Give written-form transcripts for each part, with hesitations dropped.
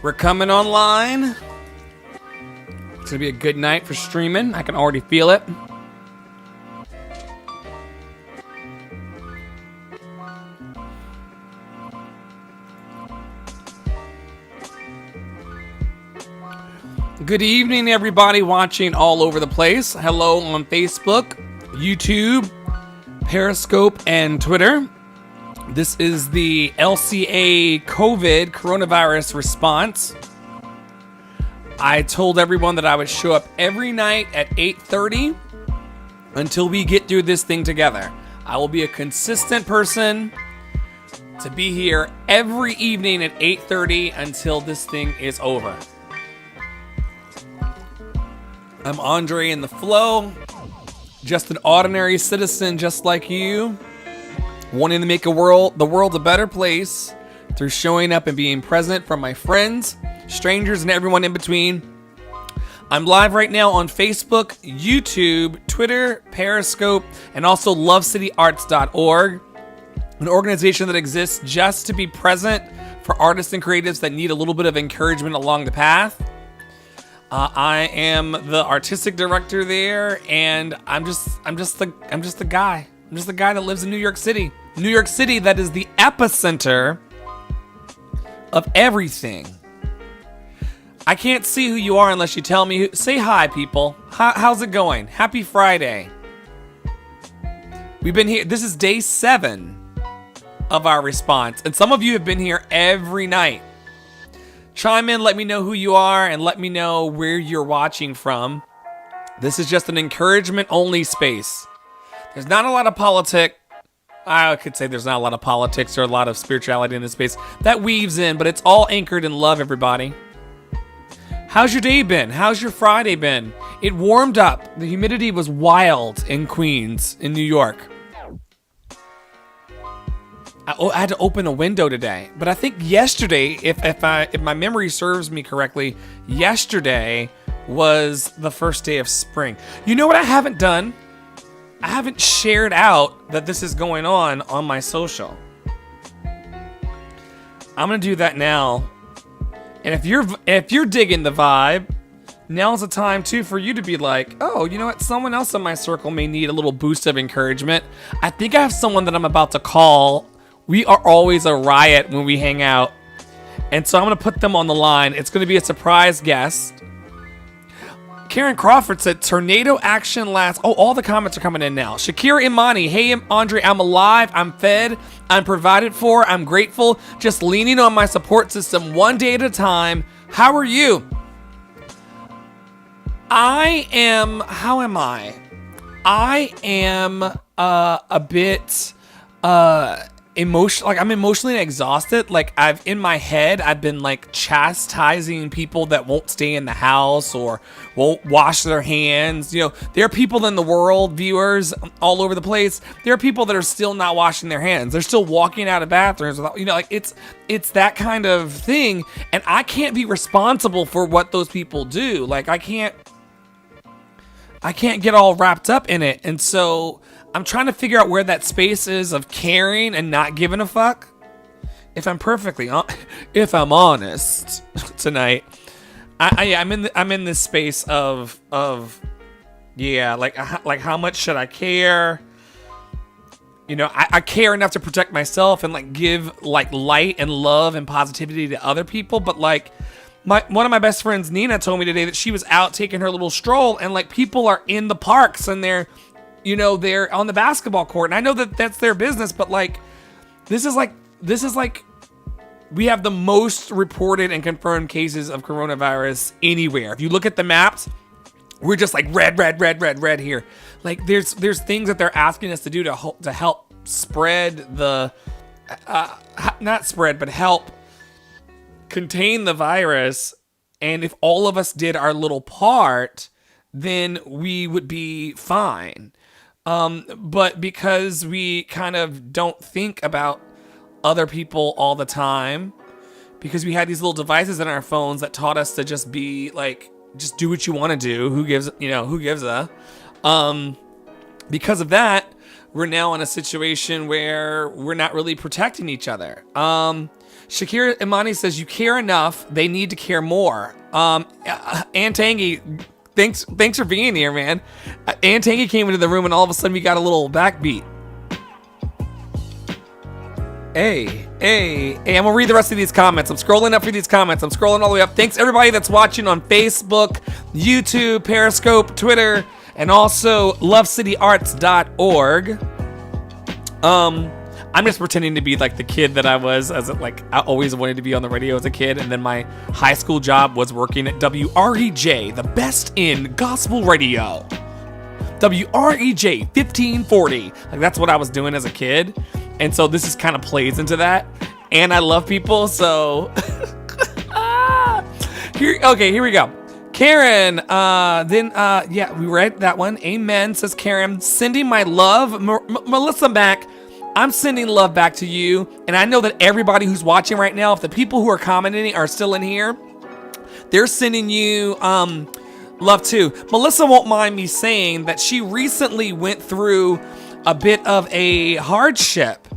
We're coming online. It's gonna be a good night for streaming. I can already feel it. Good evening, everybody watching all over the place. Hello on Facebook, YouTube, Periscope, and Twitter. This is the LCA COVID-19 Response. I told everyone that I would show up every night at 8:30 until we get through this thing together. I will be a consistent person to be here every evening at 8:30 until this thing is over. I'm Andre in the flow, just an ordinary citizen just like you, wanting to make the world a better place through showing up and being present for my friends, strangers, and everyone in between. I'm live right now on Facebook, YouTube, Twitter, Periscope, and also lovecityarts.org, an organization that exists just to be present for artists and creatives that need a little bit of encouragement along the path. I am the artistic director there, and I'm just the guy. I'm just the guy that lives in New York City. New York City, that is the epicenter of everything. I can't see who you are unless you tell me. Say hi, people. How's it going? Happy Friday. We've been here. This is day 7 of our response, and some of you have been here every night. Chime in, let me know who you are, and let me know where you're watching from. This is just an encouragement-only space. There's not a lot of politics. I could say there's not a lot of politics or a lot of spirituality in this space. That weaves in, but it's all anchored in love, everybody. How's your day been? How's your Friday been? It warmed up. The humidity was wild in Queens, in New York. I had to open a window today, but I think yesterday, if my memory serves me correctly, yesterday was the first day of spring. You know what I haven't done? I haven't shared out that this is going on my social. I'm gonna do that now. And if you're digging the vibe, now's the time too for you to be like, oh, you know what? Someone else in my circle may need a little boost of encouragement. I think I have someone that I'm about to call. We are always a riot when we hang out. And so I'm going to put them on the line. It's going to be a surprise guest. Karen Crawford said, tornado action last. Oh, all the comments are coming in now. Shakira Imani, hey, Andre, I'm alive. I'm fed. I'm provided for. I'm grateful. Just leaning on my support system one day at a time. How are you? How am I? I am a bit emotional. Like, I'm emotionally exhausted. Like, in my head, I've been like chastising people that won't stay in the house or won't wash their hands. You know, there are people in the world, viewers all over the place. There are people that are still not washing their hands. They're still walking out of bathrooms without, you know, like it's that kind of thing. And I can't be responsible for what those people do. Like, I can't get all wrapped up in it. And so I'm trying to figure out where that space is of caring and not giving a fuck. If I'm honest tonight, I'm in this space of like how much should I care? You know, I care enough to protect myself and like give like light and love and positivity to other people, but like one of my best friends, Nina, told me today that she was out taking her little stroll and like people are in the parks and they're on the basketball court. And I know that that's their business, but like, this is like, we have the most reported and confirmed cases of coronavirus anywhere. If you look at the maps, we're just like red here. Like there's things that they're asking us to do to help spread help contain the virus. And if all of us did our little part, then we would be fine. But because we kind of don't think about other people all the time, because we had these little devices in our phones that taught us to just be like, just do what you want to do. Who gives a, because of that, we're now in a situation where we're not really protecting each other. Shakira Imani says, you care enough. They need to care more. Ann Tangy, thanks for being here, man. Ann Tangy came into the room and all of a sudden we got a little backbeat. Hey, I'm gonna read the rest of these comments. I'm scrolling up through these comments. I'm scrolling all the way up. Thanks everybody that's watching on Facebook, YouTube, Periscope, Twitter, and also lovecityarts.org. I'm just pretending to be like the kid that I was, I always wanted to be on the radio as a kid, and then my high school job was working at WREJ, the best in gospel radio. WREJ 1540. Like, that's what I was doing as a kid. And so this just kind of plays into that. And I love people, so here we go. Karen, we read that one. Amen, says Karen. Sending my love. Melissa back. I'm sending love back to you. And I know that everybody who's watching right now, if the people who are commenting are still in here, they're sending you love too. Melissa won't mind me saying that she recently went through a bit of a hardship.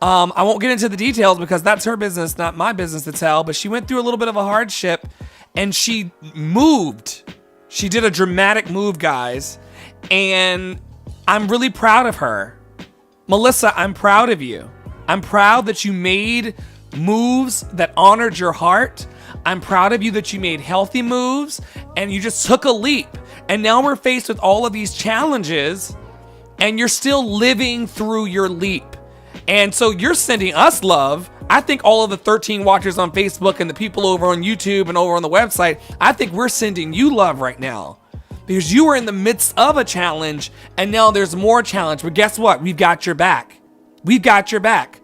I won't get into the details because that's her business, not my business to tell, but she went through a little bit of a hardship and she moved. She did a dramatic move, guys, and I'm really proud of her. Melissa, I'm proud of you. I'm proud that you made moves that honored your heart. I'm proud of you that you made healthy moves and you just took a leap. And now we're faced with all of these challenges and you're still living through your leap. And so you're sending us love. I think all of the 13 watchers on Facebook and the people over on YouTube and over on the website, I think we're sending you love right now. Because you were in the midst of a challenge and now there's more challenge. But guess what? We've got your back. We've got your back.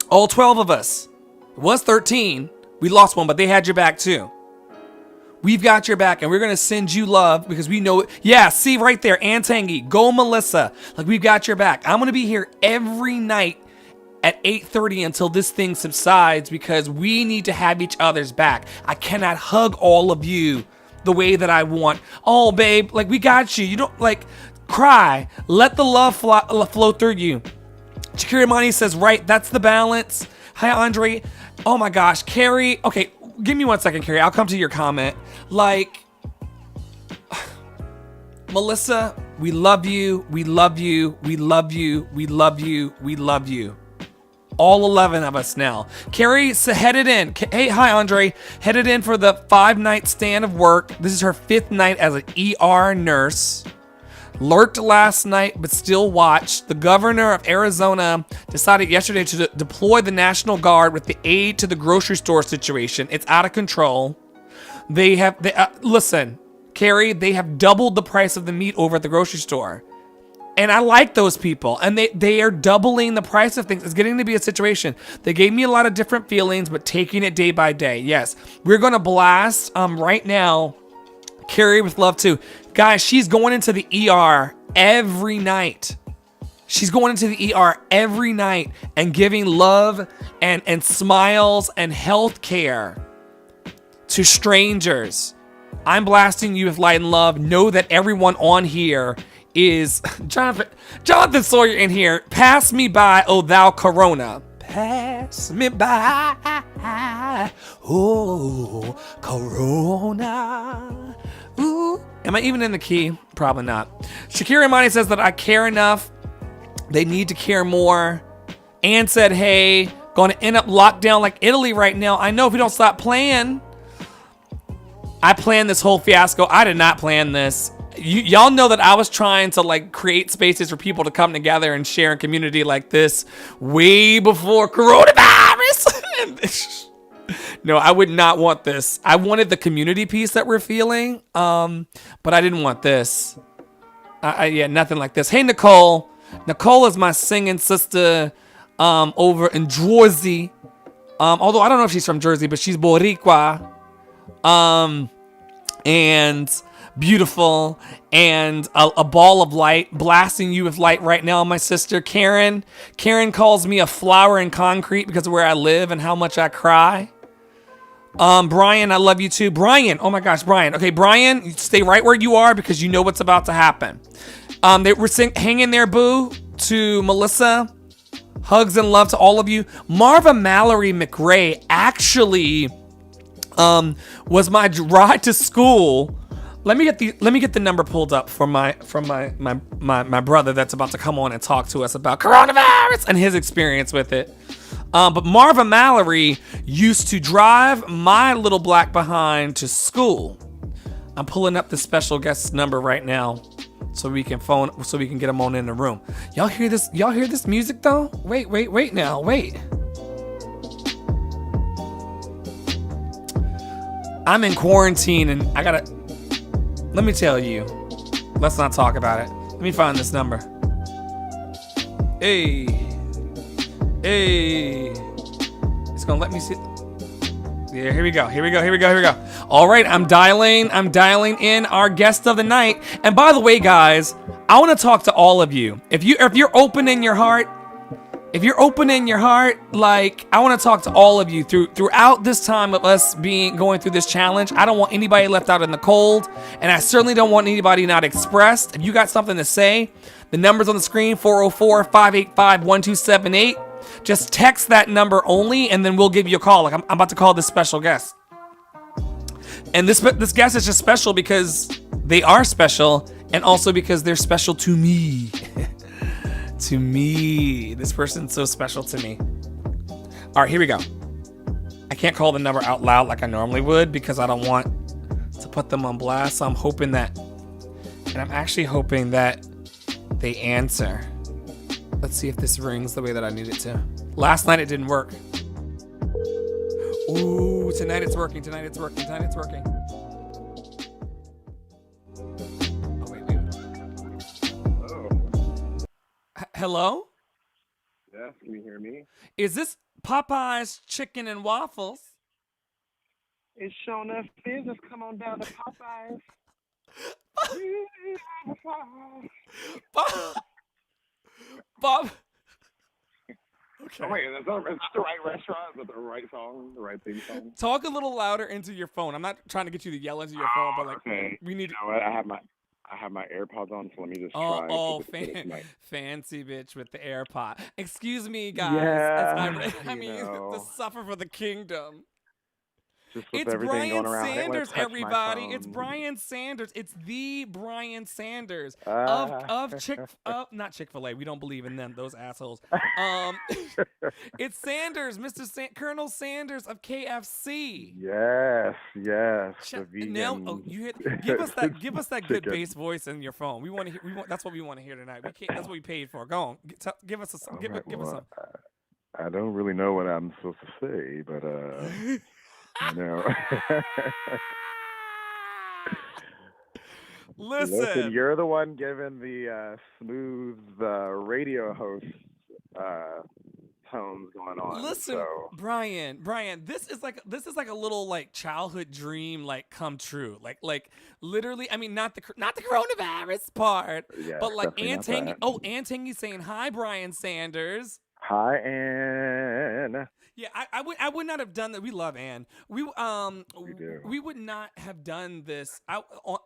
All 12 of us. It was 13. We lost one, but they had your back too. We've got your back and we're going to send you love because we know it. Yeah, see right there, Ann Tangy, go Melissa. Like, we've got your back. I'm going to be here every night at 8:30 until this thing subsides because we need to have each other's back. I cannot hug all of you the way that I want. Oh, babe, like, we got you. You don't, like, cry. Let the love flow through you. Shakira Imani says, right, that's the balance. Hi, Andre. Oh my gosh, Carrie. Okay, give me 1 second, Carrie. I'll come to your comment. Like, Melissa, we love you. We love you. We love you. We love you. We love you. All 11 of us now. Carrie headed in. Hey, hi, Andre. Headed in for the 5-night stand of work. This is her 5th night as an ER nurse. Lurked last night, but still watched. The governor of Arizona decided yesterday to deploy the National Guard with the aid to the grocery store situation. It's out of control. Listen, Carrie, they have doubled the price of the meat over at the grocery store. And I like those people. And they are doubling the price of things. It's getting to be a situation. They gave me a lot of different feelings, but taking it day by day. Yes, we're going to blast right now Carrie with love too. Guys, she's going into the ER every night. She's going into the ER every night and giving love and smiles and health care to strangers. I'm blasting you with light and love. Know that everyone on here is Jonathan Sawyer in here. Pass me by, oh thou Corona. Pass me by, oh Corona. Ooh. Am I even in the key? Probably not. Shakira Imani says that I care enough. They need to care more. Ann said, hey, going to end up locked down like Italy right now. I know if we don't stop playing. I planned this whole fiasco. I did not plan this. Y'all know that I was trying to like create spaces for people to come together and share in community like this way before coronavirus. No, I would not want this. I wanted the community piece that we're feeling, but I didn't want this. Yeah, nothing like this. Hey, Nicole. Nicole is my singing sister over in Jersey. Although I don't know if she's from Jersey, but she's Boricua. And beautiful and a ball of light, blasting you with light right now. My sister Karen calls me a flower in concrete because of where I live and how much I cry. Brian, I love you too. Brian, oh my gosh, Brian. Okay, Brian, stay right where you are because you know what's about to happen. They were hang in there, boo, to Melissa. Hugs and love to all of you. Marva Mallory McRae actually was my ride to school. Let me get the number pulled up from my brother that's about to come on and talk to us about coronavirus and his experience with it. But Marva Mallory used to drive my little black behind to school. I'm pulling up the special guest number right now so we can get him on in the room. Y'all hear this? Y'all hear this music though? Wait now. I'm in quarantine and let me tell you. Let's not talk about it. Let me find this number. Hey. It's gonna let me see. Yeah, here we go. All right, I'm dialing in our guest of the night. And by the way, guys, I want to talk to all of you. If you're open in your heart, like, I want to talk to all of you throughout this time of us going through this challenge. I don't want anybody left out in the cold, and I certainly don't want anybody not expressed. If you got something to say, the number's on the screen, 404-585-1278. Just text that number only, and then we'll give you a call. Like, I'm about to call this special guest. And this guest is just special because they are special, and also because they're special to me. To me. This person's so special to me. All right, here we go. I can't call the number out loud like I normally would because I don't want to put them on blast. So I'm actually hoping that they answer. Let's see if this rings the way that I need it to. Last night it didn't work. Ooh, tonight it's working. Hello? Yes, can you hear me? Is this Popeye's Chicken and Waffles? It's showing us business. Come on down to Popeyes. Bob. Okay. Oh, wait, is that the right restaurant? Is that the right song? The right theme song? Talk a little louder into your phone. I'm not trying to get you to yell into your phone, but like, okay. We need. You know what? I have my AirPods on, so let me just try. Fancy bitch with the AirPod. Excuse me, guys. Yeah, I mean, to suffer for the kingdom. It's Brian Sanders, everybody. It's Brian Sanders. It's the Brian Sanders of not Chick-fil-A. We don't believe in them, those assholes. It's Sanders, Colonel Sanders of KFC. Yes. The vegan. Now, give us that good bass voice in your phone. We want to hear. That's what we want to hear tonight. That's what we paid for. Go on, give us some. Give us some. I don't really know what I'm supposed to say, but no. Listen, you're the one giving the smooth radio host tones going on. Listen, so. Brian, this is like a little like childhood dream like come true. Like literally, I mean not the coronavirus part, but like Ann Tangy saying hi, Brian Sanders. Hi, Ann. Yeah, I would not have done that. We love Ann. We do. We would not have done this. I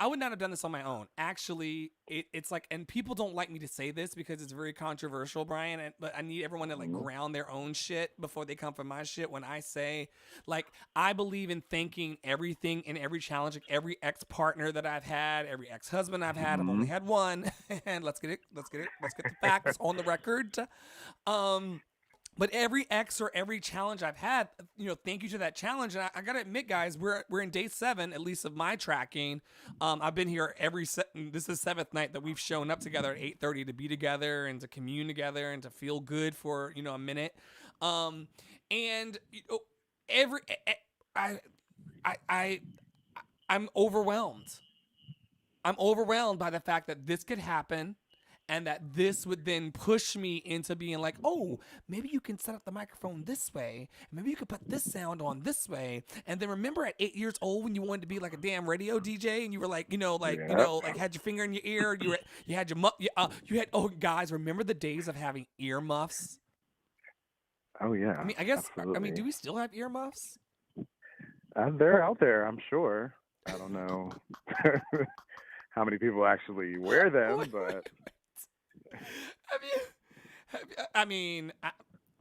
would not have done this on my own. Actually, it's like, and people don't like me to say this because it's very controversial, Brian. But I need everyone to like ground their own shit before they come for my shit. When I say, like, I believe in thanking everything and every challenge, like every ex-partner that I've had, every ex-husband I've had. I've only had one, and let's get the facts on the record. But every X or every challenge I've had, thank you to that challenge. And I gotta admit, guys, we're in day 7, at least of my tracking. I've been here this is the 7th night that we've shown up together at 8:30 to be together and to commune together and to feel good for a minute. And I'm overwhelmed. I'm overwhelmed by the fact that this could happen. And that this would then push me into being like, oh, maybe you can set up the microphone this way. Maybe you could put this sound on this way. And then remember at 8 years old when you wanted to be like a damn radio DJ and you were like, had your finger in your ear. You had guys, remember the days of having earmuffs? Oh yeah. I mean, I guess. Absolutely. I mean, do we still have earmuffs? They're out there, I'm sure. I don't know how many people actually wear them, but.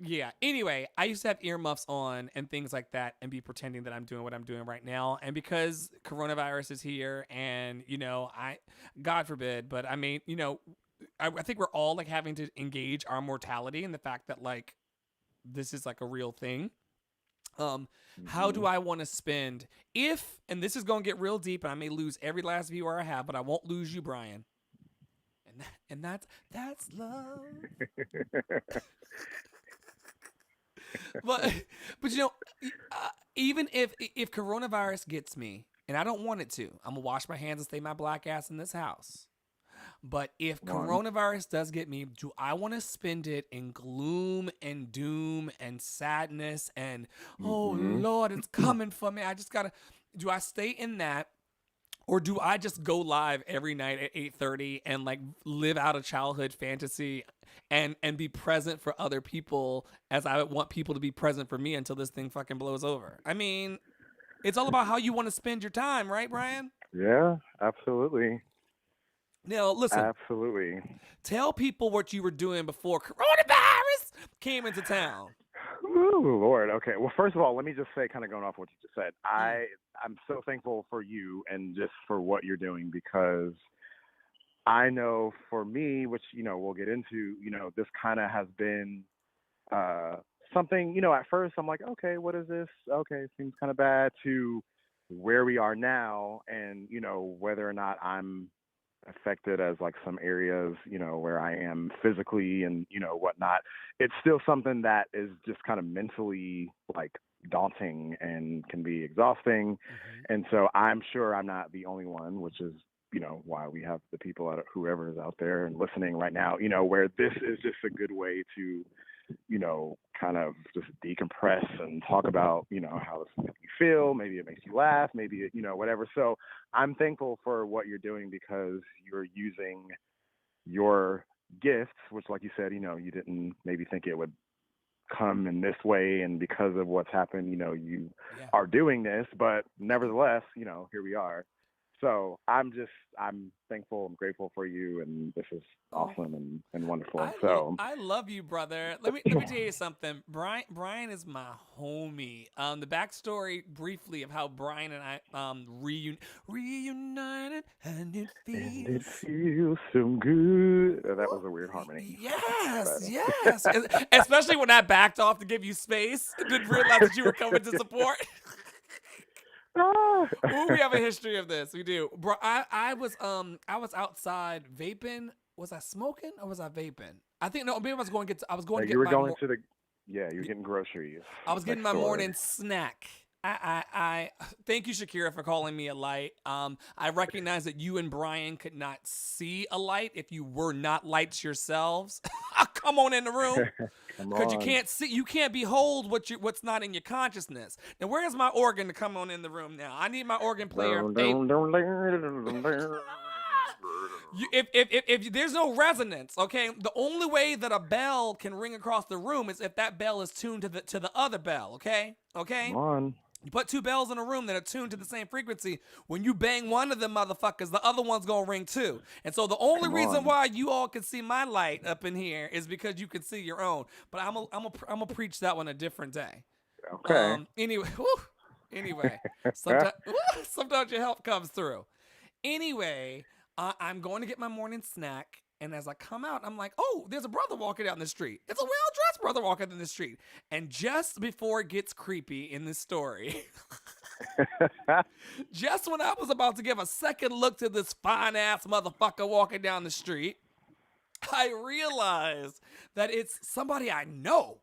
Yeah. Anyway, I used to have earmuffs on and things like that and be pretending that I'm doing what I'm doing right now. And because coronavirus is here and, God forbid, but I mean, I think we're all like having to engage our mortality and the fact that like this is like a real thing. How do Hmm. I want to spend and this is going to get real deep and I may lose every last viewer I have, but I won't lose you, Brian. And that's love. but but even if coronavirus gets me and I don't want it to, I'm gonna wash my hands and stay my black ass in this house. But if One. coronavirus does get me, do I want to spend it in gloom and doom and sadness and oh Hmm. Lord, it's coming for me? I just gotta. Do I stay in that? Or do I just go live every night at 8:30 and like live out a childhood fantasy and be present for other people as I want people to be present for me until this thing fucking blows over? I mean, it's all about how you want to spend your time, right, Brian? Yeah, absolutely. Now, listen, Absolutely. tell people what you were doing before coronavirus came into town. Ooh, Lord. Okay. Well, first of all, let me just say, kind of going off what you just said, Mm, I'm so thankful for you and just for what you're doing because I know for me, which we'll get into, this kind of has been uh something. At first I'm like, okay, what is this? Okay, it seems kind of bad. To where we are now, and whether or not I'm affected as like some areas, where I am physically and whatnot, it's still something that is just kind of mentally like daunting and can be exhausting. mhm. And so I'm sure I'm not the only one, which is why we have the people whoever is out there and listening right now, where this is just a good way to kind of just decompress and talk about, how this makes you feel. Maybe it makes you laugh, maybe whatever. So I'm thankful for what you're doing because you're using your gifts, which, like you said, you didn't maybe think it would come in this way. And because of what's happened, you Yeah. are doing this, but nevertheless, here we are. So I'm thankful, I'm grateful for you, and this is Oh, awesome and wonderful. I So I love you, brother. Let me tell you something. Brian is my homie. The backstory briefly of how Brian and I reunited and it and it feels feels so good. That was a weird harmony. yes, But yes. Especially when I backed off to give you space. Didn't realize that you were coming to support. ah. Ooh, we have a history of this. We do. Bro, I was outside vaping. Was I smoking or was I vaping? I think no, maybe I was going to You get were my going to the you're getting groceries I was getting next my door. morning snack. I thank you, Shakira, for calling me a light. I recognize that you and Brian could not see a light if you were not lights yourselves. Come on in the room. Come Because on. you can't behold what's not in your consciousness. Now, where's my organ to come on in the room now? I need my organ player. Dun, Hey, dun, dun, dun, dun, dun, dun. if there's no resonance, okay, the only way that a bell can ring across the room is if that bell is tuned to the other bell, okay? Come Okay? on. You put two bells in a room that are tuned to the same frequency. When you bang one of them motherfuckers, the other one's gonna ring too. And so the only Come reason on. why you all can see my light up in here is because you can see your own. But I'm gonna preach that one a different day. Okay. Anyway, whew, anyway, sometimes your help comes through. Anyway, I'm going to get my morning snack. And as I come out, I'm like, oh, there's a brother walking down the street. It's a well dressed brother walking down the street. And just before it gets creepy in this story, just when I was about to give a second look to this fine ass motherfucker walking down the street, I realized that it's somebody I know.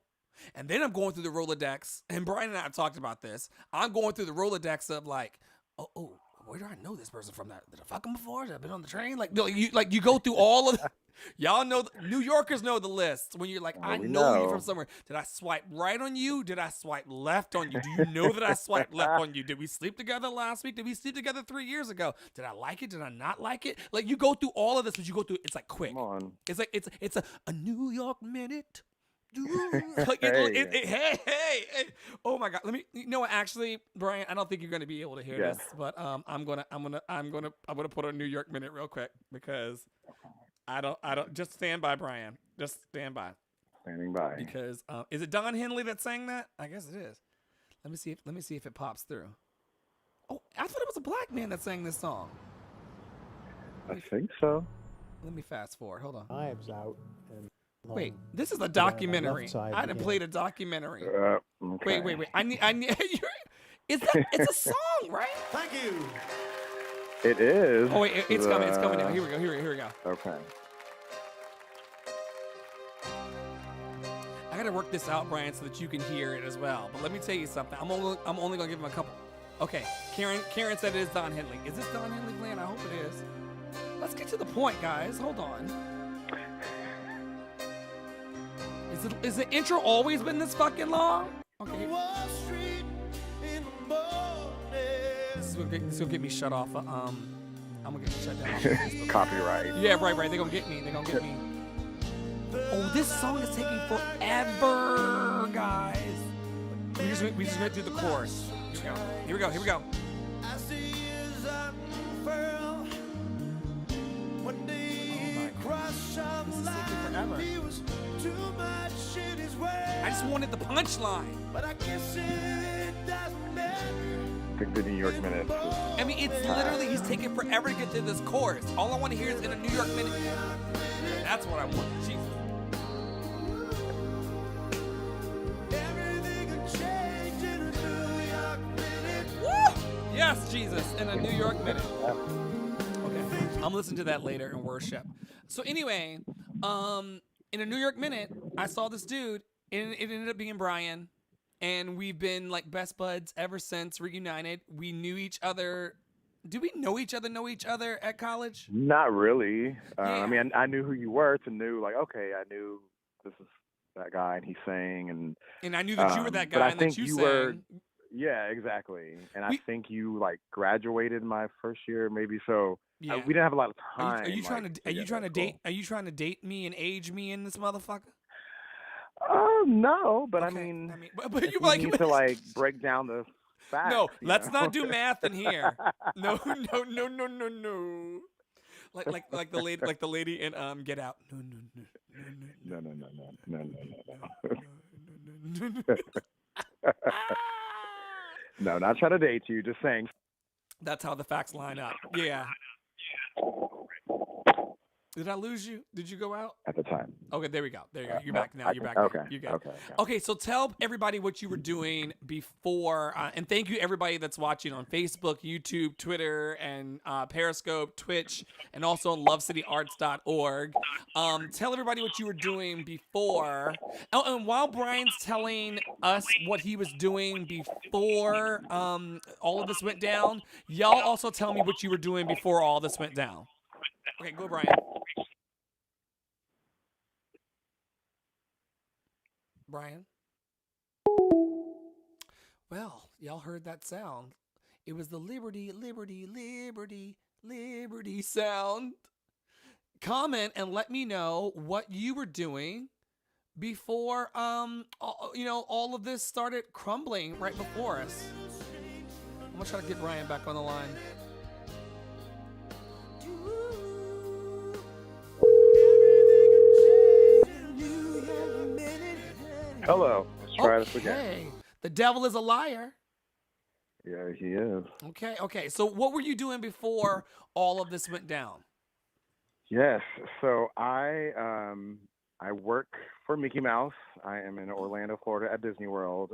And then I'm going through the Rolodex, and Brian and I have talked about this. I'm going through the Rolodex of like, oh, where do I know this person from? Did I fuck him before? Have I been on the train? Like, no, you go through all of. Y'all know New Yorkers know the list when you're like, Oh, I we know you from know. somewhere. Did I swipe right on you? Did I swipe left on you? Do you know that I swiped left on you? Did we sleep together last week? Did we sleep together 3 years ago? Did I like it? Did I not like it? Like you go through all of this, but you go through it's like Come quick. on. It's like it's a New York minute. Like Hey. hey. Oh my god. Let me what actually, Brian, I don't think you're gonna be able to hear Yes. this, but I'm gonna put a New York minute real quick because I don't just stand by, Brian. Just stand by. Standing by. Because is it Don Henley that sang that? I guess it is. Let me see if it pops through. Oh, I thought it was a black man that sang this song. I think so. Let me fast forward. Hold on. Knives out. And Wait, this is a documentary. left side I hadn't began. played a documentary. Okay. Wait. I need. It's a song, right? Thank you. It is. Oh wait, it's coming. It's coming now. Here we go. Okay. I gotta work this out, Brian, so that you can hear it as well. But let me tell you something. I'm only gonna give him a couple. Okay, Karen said it is Don Henley. Is this Don Henley playing? I hope it is. Let's get to the point, guys. Hold on. Is the intro always been this fucking long? Okay. This is gonna get me shut off. I'm gonna get shut down. Copyright. Yeah, right. They're gonna get me. Oh, this song is taking forever, guys. We just went through the chorus. Here we go. I just wanted the punchline. But I guess it doesn't matter. I think the New York Minute. I mean, it's literally, he's taking forever to get to this chorus. All I want to hear is in a New York Minute. That's what I want. Jesus. Woo! Yes, Jesus, in a New York Minute. Okay, I'm listening to that later in worship. So anyway, in a New York Minute, I saw this dude, and it ended up being Brian, and we've been like best buds ever since, reunited. We knew each other. Do we know each other at college? Not really. Yeah. I mean, I knew who you were, to knew like, okay, I knew this is that guy, and he sang, and I knew that you were that guy, but I and think that you you sang. were. Yeah, exactly. And I think you like graduated my first year, maybe. So Yeah. we didn't have a lot of time. Are you trying like, to date? cool. Are you trying to date me and age me in this motherfucker? No, but Okay, I mean, but if you we like need to like break down the facts. no. you Let's know? not do math in here. No. Like the lady in Get Out. No. No, not trying to date you. Just saying. That's how the facts line up. Yeah. Did I lose you? Did you go out? At the time. Okay, there we go. There you go. You're back now. You're back. Okay. You're good. Okay. Okay, so tell everybody what you were doing before, and thank you everybody that's watching on Facebook, YouTube, Twitter, and Periscope, Twitch, and also on lovecityarts.org. Tell everybody what you were doing before. Oh, and while Brian's telling us what he was doing before all of this went down, y'all also tell me what you were doing before all this went down. Okay, go, Brian. Brian? Well, y'all heard that sound. It was the Liberty sound. Comment and let me know what you were doing before, all of this started crumbling right before us. I'm gonna try to get Brian back on the line. Hello. Let's try this again. Okay. The devil is a liar. Yeah, he is. Okay. So what were you doing before all of this went down? Yes. So I work for Mickey Mouse. I am in Orlando, Florida at Disney World.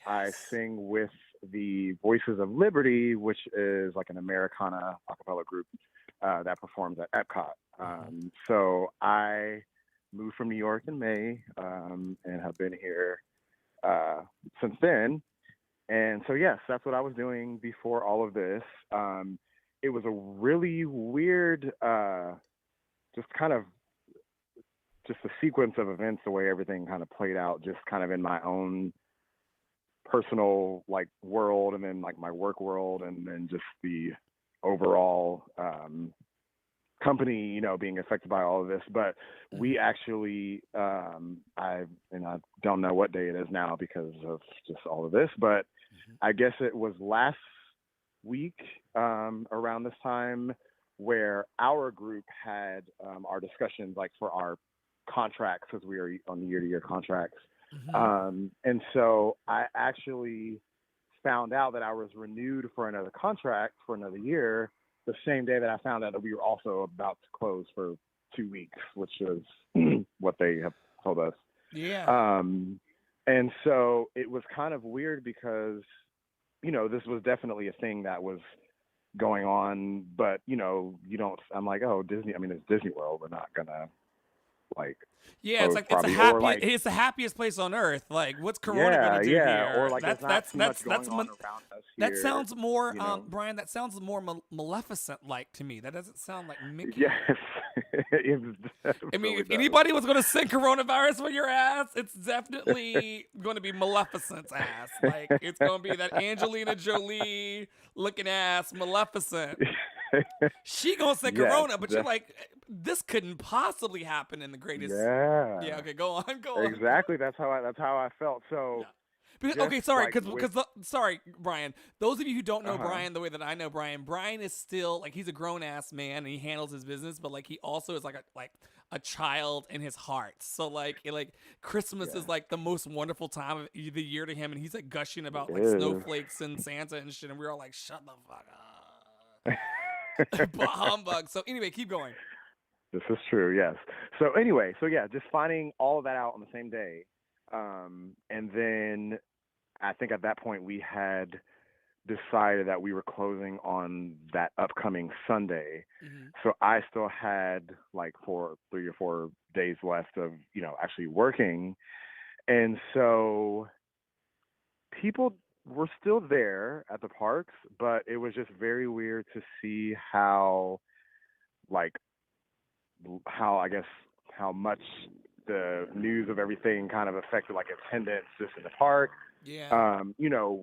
I sing with the Voices of Liberty, which is like an Americana a cappella group that performs at Epcot. So I moved from New York in May and have been here since then. And so, yes, that's what I was doing before all of this. It was a really weird, just a sequence of events, the way everything kind of played out, just kind of in my own personal like world, and then like my work world, and then just the overall company, being affected by all of this. But we actually, I don't know what day it is now because of just all of this, but I guess it was last week around this time where our group had our discussions like for our contracts because we were on the year-to-year contracts. Mm-hmm. And so I actually found out that I was renewed for another contract for another year the same day that I found out that we were also about to close for 2 weeks, which is what they have told us. Yeah. And so it was kind of weird because, this was definitely a thing that was going on, but I'm like, oh, Disney, I mean, it's Disney World. We're not gonna like Yeah, it's close like probably, or like, it's the happiest place on earth. Like, what's Corona gonna yeah, do yeah, or here? like there's not too much going on Mon- around us that here, sounds more, you know. Brian. That sounds more Maleficent like to me. That doesn't sound like Mickey. Yes, it I mean, really if does. anybody was gonna send coronavirus for your ass, it's definitely going to be Maleficent's ass. Like, it's gonna be that Angelina Jolie looking ass Maleficent. She gonna say Yes, Corona, but you're like, this couldn't possibly happen in the greatest. Yeah. yeah, Okay. Go on. Go on. exactly. That's how I felt. So Yeah. Because, just okay, sorry, like with, sorry, Brian. Those of you who don't know uh-huh. Brian the way that I know Brian, Brian is still like he's a grown ass man and he handles his business, but like he also is like a child in his heart. So like Christmas is Yeah, like the most wonderful time of the year to him, and he's like gushing it about like is. snowflakes and Santa and shit, and we're all like, shut the fuck up, but humbug. So anyway, keep going. This is true, yes. So anyway, so yeah, just finding all of that out on the same day. And then I think at that point we had decided that we were closing on that upcoming Sunday. Mm-hmm. So I still had like 3 or 4 days left of, actually working. And so people were still there at the parks, but it was just very weird to see like, how I guess how much the news of everything kind of affected like attendance just in the park. Yeah.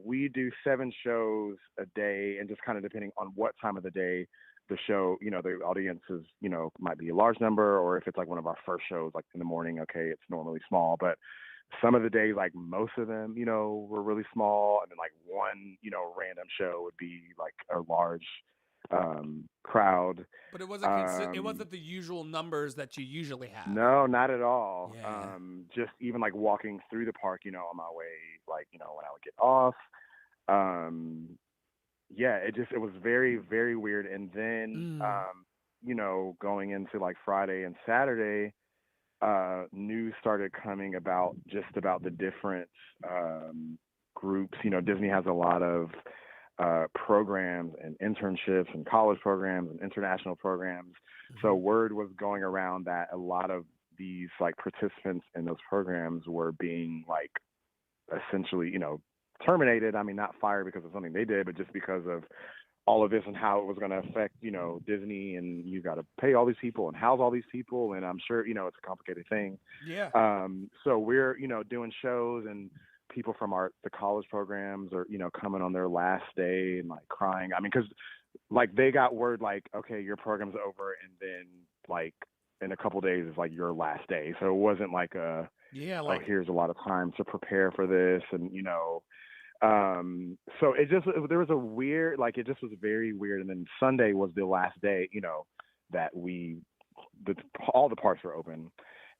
We do 7 shows a day, and just kind of depending on what time of the day the show, the audience is, might be a large number, or if it's like one of our first shows, like in the morning, okay, it's normally small, but some of the days, like most of them, were really small, and then like one, random show would be like a large crowd. But it Um, wasn't the usual numbers that you usually have. no, not at all. Yeah. Just even like walking through the park, on my way, like, when I would get off. Um, yeah, it was very, very weird. And then, Mm. going into like Friday and Saturday, news started coming about the different groups. Disney has a lot of programs and internships and college programs and international programs. Mm-hmm. So word was going around that a lot of these like participants in those programs were being like essentially, terminated. I mean, not fired because of something they did, but just because of all of this and how it was going to affect, Disney, and you got to pay all these people and house all these people. And I'm sure, it's a complicated thing. Yeah. So we're, doing shows, and people from the college programs are, coming on their last day and like crying. I mean, cause like they got word like, okay, your program's over. And then like in a couple of days is like your last day. So it wasn't like here's a lot of time to prepare for this. And, so there was a weird, like, it just was very weird. And then Sunday was the last day, that all the parks were open.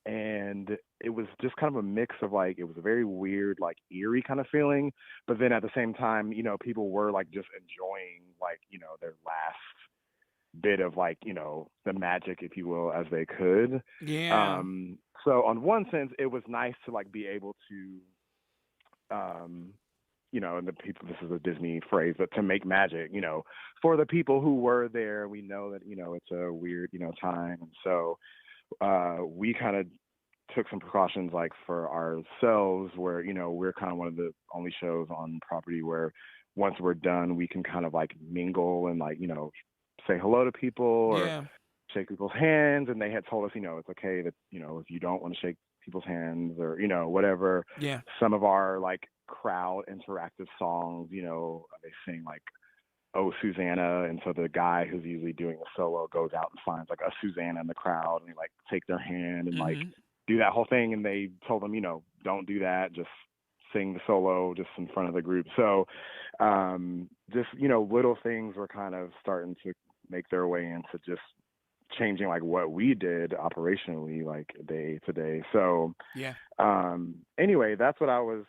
And it was just kind of a mix of like, it was a very weird, like eerie kind of feeling. But then at the same time, people were like just enjoying like, their last bit of like, the magic, if you will, as they could. Yeah. So on one sense, it was nice to like be able to, and the people, this is a Disney phrase, but to make magic, for the people who were there. We know that, it's a weird, time. And so we kind of took some precautions like for ourselves where, we're kind of one of the only shows on property where once we're done, we can kind of like mingle and like, say hello to people or Yeah. shake people's hands. And they had told us, it's okay that, if you don't want to shake people's hands or, whatever. Yeah. Some of our like crowd interactive songs, they sing like, "Oh, Susanna," and so the guy who's usually doing the solo goes out and finds like a Susanna in the crowd, and they like take their hand and like Mm-hmm. do that whole thing. And they told them, don't do that, just sing the solo just in front of the group. So just little things were kind of starting to make their way into just changing like what we did operationally, like day to day. So Yeah. anyway, that's what I was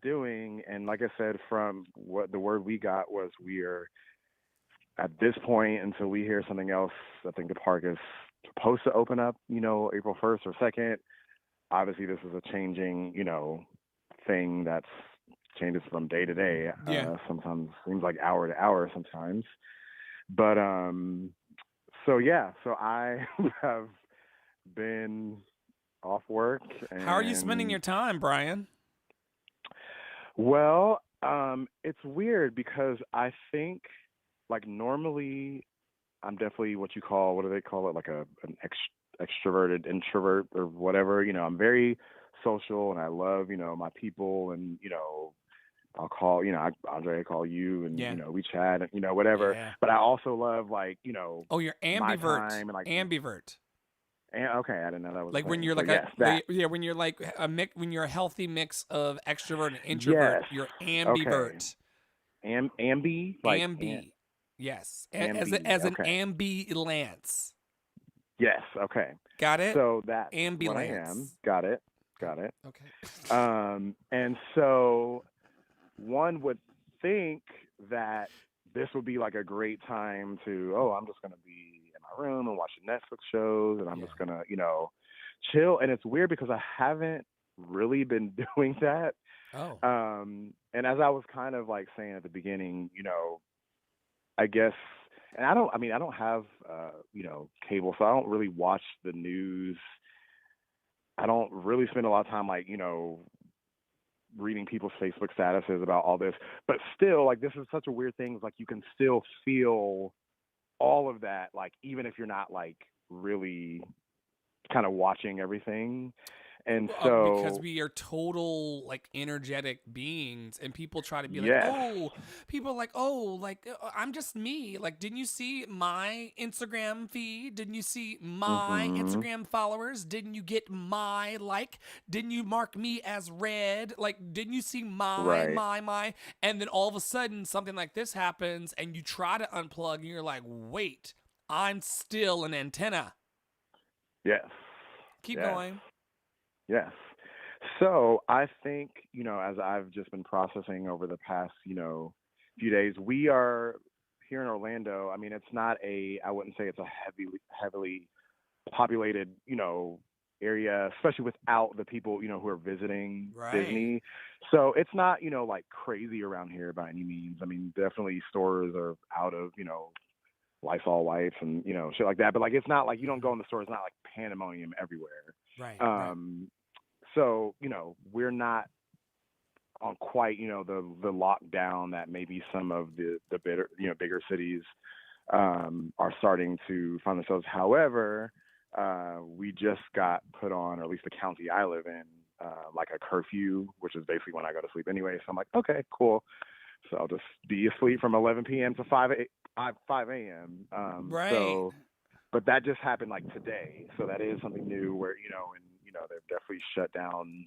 doing. And like I said, from what the word we got was, we are at this point, until we hear something else, I think the park is supposed to open up, April 1st or 2nd. Obviously, this is a changing, thing that's changes from day to day. Yeah. Sometimes seems like hour to hour sometimes. But so yeah, so I have been off work. And How are you spending your time, Brian? well, it's weird because I think, like, normally I'm definitely what do they call it? Like an extroverted introvert or whatever. I'm very social and I love, my people, and, I'll call, Andre, I call you, and, Yeah. we chat and, whatever. Yeah. But I also love, like, Oh, you're my ambivert. time and, like, Ambivert. okay, I didn't know that was Like a when thing. you're So like yes, that. when you're like when you're a healthy mix of extrovert and introvert, Yes. you're Okay. ambivert. Ambi, like, Ambi. Yes. ambi. As an Okay. ambulance. Yes. Okay. Got it? So that's what I am. Ambulance. Got it. Got it. Okay. And so one would think that this would be like a great time to, I'm just going to be in my room and watching Netflix shows, and I'm just going to, chill. And it's weird because I haven't really been doing that. Oh. And as I was kind of like saying at the beginning, I guess, and I don't have, cable, so I don't really watch the news. I don't really spend a lot of time, like, reading people's Facebook statuses about all this. But still, like, this is such a weird thing. It's like you can still feel all of that, like, even if you're not, like, really kind of watching everything. And so because we are total like energetic beings, and people try to be like, yes. I'm just me. Like, didn't you see my Instagram feed? Didn't you see my Mm-hmm. Instagram followers? Didn't you get my like? Didn't you mark me as red? Like, didn't you see Right. my? And then all of a sudden something like this happens, and you try to unplug, and you're like, wait, I'm still an antenna. Yes. Keep Yes. going. Yes. So I think, as I've just been processing over the past, few days, we are here in Orlando. I mean, it's not I wouldn't say it's a heavily populated, area, especially without the people, who are visiting Disney. So it's not, like crazy around here by any means. I mean, definitely stores are out of, Lysol wipes and, shit like that. But like, it's not like you don't go in the store. It's not like pandemonium everywhere. Right. So, we're not on quite, the lockdown that maybe some of the bigger cities are starting to find themselves. However, we just got put on, or at least the county I live in, like a curfew, which is basically when I go to sleep anyway. So I'm like, okay, cool. So I'll just be asleep from 11 p.m. to 5 a.m. Right. So, but that just happened like today. So that is something new where, they've definitely shut down,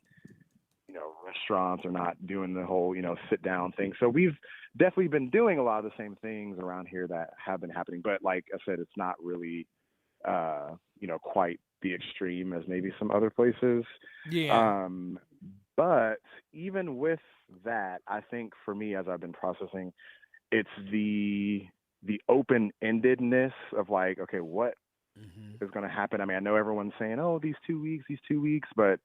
restaurants are not doing the whole, sit down thing. So we've definitely been doing a lot of the same things around here that have been happening. But like I said, it's not really, quite the extreme as maybe some other places. Yeah. But even with that, I think for me, as I've been processing, it's the open-endedness of like, okay, what is going to happen? I mean, I know everyone's saying, oh, these 2 weeks, but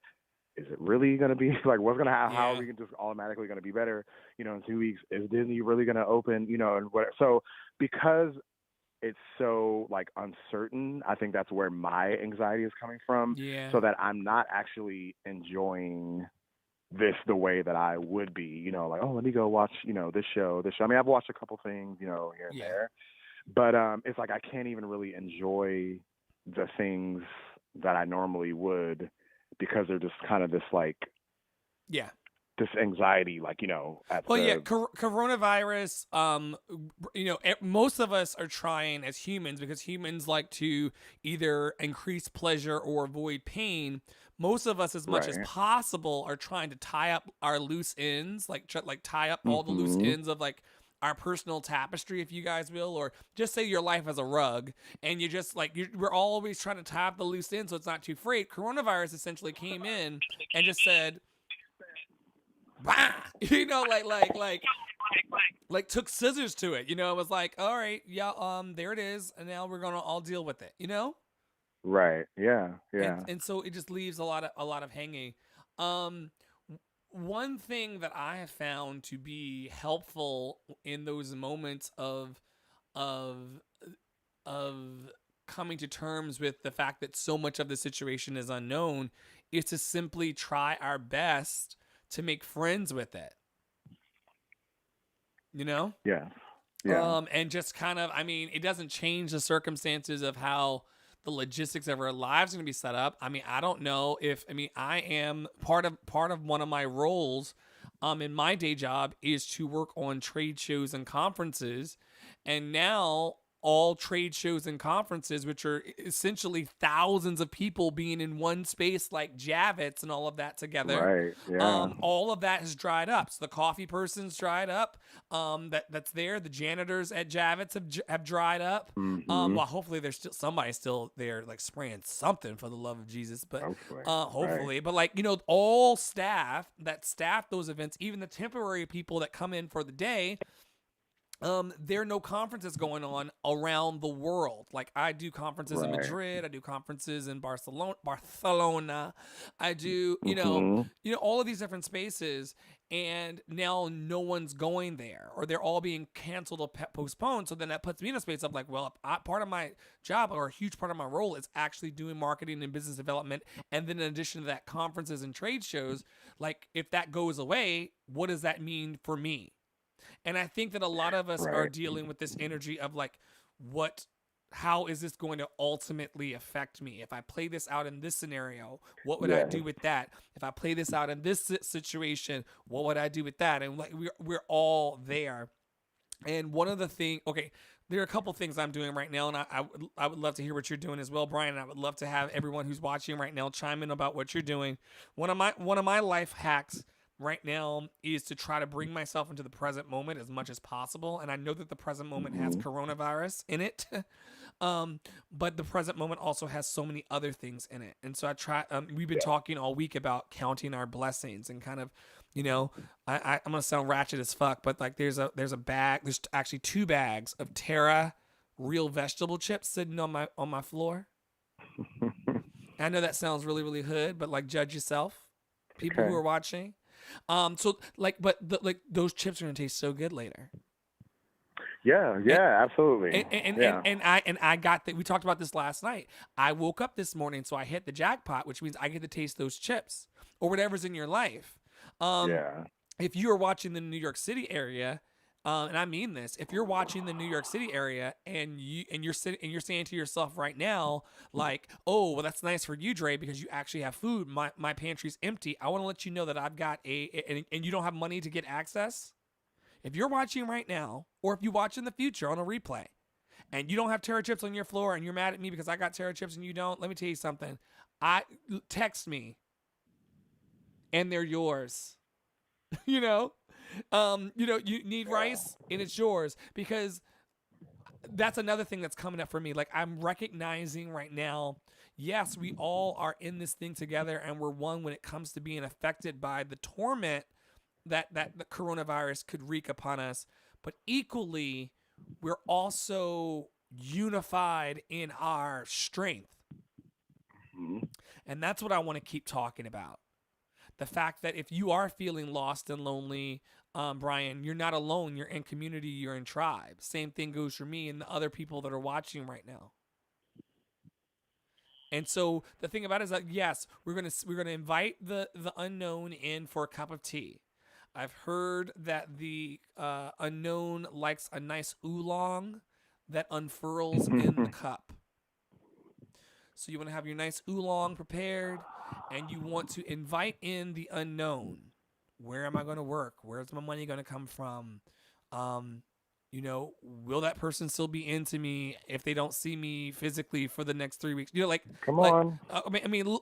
is it really going to be like, what's going to happen? How are we just automatically going to be better, in 2 weeks? Is Disney really going to open, and what? So because it's so like uncertain, I think that's where my anxiety is coming from. Yeah. So that I'm not actually enjoying this the way that I would be, like, oh, let me go watch, this show. I mean, I've watched a couple things, here and there, but it's like I can't even really enjoy the things that I normally would because they're just kind of this like, this anxiety, like, coronavirus, most of us are trying as humans, because humans like to either increase pleasure or avoid pain. Most of us, as much as possible, are trying to tie up our loose ends, like tie up all the loose ends of like our personal tapestry, if you guys will, or just say your life as a rug, and you just like we're always trying to tie up the loose ends so it's not too frayed. Coronavirus essentially came in and just said, bah! Like took scissors to it. It was like, all right, yeah, there it is, and now we're gonna all deal with it. Right. Yeah. And so it just leaves a lot of hanging. Um, One thing that I have found to be helpful in those moments of of coming to terms with the fact that so much of the situation is unknown is to simply try our best to make friends with it. Yeah. Yeah. And just kind of, it doesn't change the circumstances of how the logistics of our lives are going to be set up. I don't know if, I am part of one of my roles, in my day job is to work on trade shows and conferences. And now all trade shows and conferences, which are essentially thousands of people being in one space like Javits and all of that together. Right. Yeah. All of that has dried up. So the coffee person's dried up. That's there. The janitors at Javits have dried up. Well, hopefully there's still somebody still there, like spraying something for the love of Jesus. But hopefully, Right. but like all staff that staff those events, even the temporary people that come in for the day. There are no conferences going on around the world. Like I do conferences in Right. Madrid, I do conferences in Barcelona. I do, all of these different spaces, and now no one's going there, or they're all being canceled or postponed. So then that puts me in a space of like, well, part of my job or a huge part of my role is actually doing marketing and business development, and then in addition to that, conferences and trade shows. Like if that goes away, what does that mean for me? And I think that a lot of us are Right. dealing with this energy of like, how is this going to ultimately affect me? If I play this out in this scenario, what would I Yeah. do with that? If I play this out in this situation, what would I do with that? And like, we're all there. And one of the things, okay, there are a couple things I'm doing right now, and I would love to hear what you're doing as well, Brian. And I would love to have everyone who's watching right now chime in about what you're doing. One of my life hacks right now is to try to bring myself into the present moment as much as possible. And I know that the present moment has coronavirus in it, but the present moment also has so many other things in it. And so I try. We've been talking all week about counting our blessings and kind of, I'm gonna sound ratchet as fuck, but like there's a bag. There's actually 2 bags of Terra real vegetable chips sitting on my floor. I know that sounds really really hood, but like judge yourself, people who Okay. are watching. So like, but those chips are gonna taste so good later. Yeah. Yeah. Absolutely. Yeah. And I got that. We talked about this last night. I woke up this morning, so I hit the jackpot, which means I get to taste those chips or whatever's in your life. Yeah. If you are watching the New York City area, and I mean this, if you're watching the New York City area and you're saying to yourself right now, like, oh, well, that's nice for you, Dre, because you actually have food. My pantry's empty. I want to let you know that I've got and you don't have money to get access. If you're watching right now, or if you watch in the future on a replay, and you don't have Terra chips on your floor, and you're mad at me because I got Terra chips and you don't, let me tell you something. Text me, and they're yours. you know, you need rice, and it's yours, because that's another thing that's coming up for me. Like I'm recognizing right now, yes, we all are in this thing together, and we're one when it comes to being affected by the torment that the coronavirus could wreak upon us. But equally, we're also unified in our strength. And that's what I want to keep talking about. The fact that if you are feeling lost and lonely, Brian, you're not alone. You're in community. You're in tribe. Same thing goes for me and the other people that are watching right now. And so the thing about it is that, yes, we're gonna invite the unknown in for a cup of tea. I've heard that the unknown likes a nice oolong that unfurls in the cup. So you want to have your nice oolong prepared, and you want to invite in the unknown. Where am I going to work? Where's my money going to come from? Will that person still be into me if they don't see me physically for the next 3 weeks? Come on.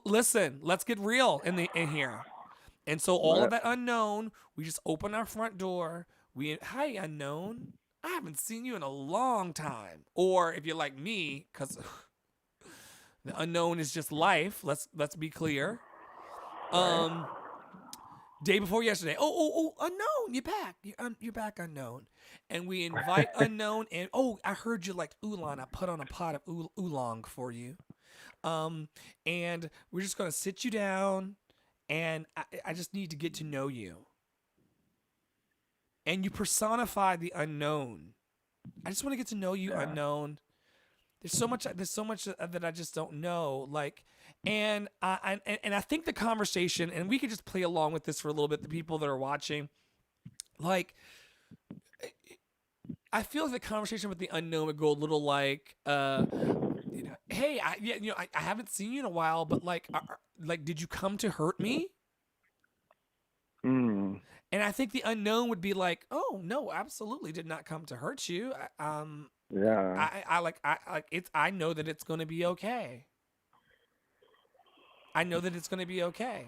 Listen, let's get real in here. And so all of that unknown, we just open our front door, Hi, unknown. I haven't seen you in a long time. Or if you're like me, because the unknown is just life. Let's be clear. Right. Day before yesterday. Oh, unknown, you're back. You're back, unknown. And we invite unknown. And I heard you like oolong. I put on a pot of oolong for you. And we're just gonna sit you down, and I just need to get to know you. And you personify the unknown. I just want to get to know you, Yeah. unknown. There's so much. There's so much that I just don't know. Like, and I think the conversation, and we could just play along with this for a little bit. The people that are watching, like, I feel like the conversation with the unknown would go a little like, hey, I haven't seen you in a while, but like, did you come to hurt me? Mm. And I think the unknown would be like, oh no, absolutely did not come to hurt you. Yeah. I know that it's going to be okay. I know that it's going to be okay.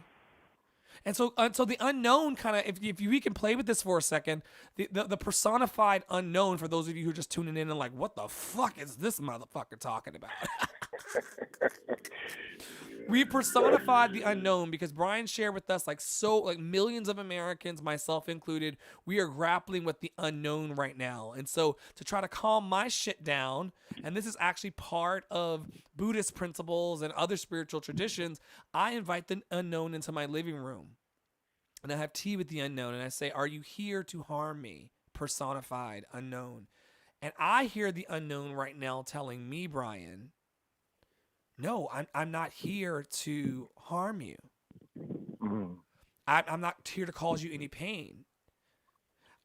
And so the unknown kind of, if we can play with this for a second, the personified unknown, for those of you who are just tuning in and like, what the fuck is this motherfucker talking about? We personified the unknown because Brian shared with us like millions of Americans, myself included, we are grappling with the unknown right now. And so to try to calm my shit down, and this is actually part of Buddhist principles and other spiritual traditions, I invite the unknown into my living room. And I have tea with the unknown and I say, "Are you here to harm me?" Personified unknown. And I hear the unknown right now telling me, Brian, no, I'm not here to harm you. Mm. I'm not here to cause you any pain.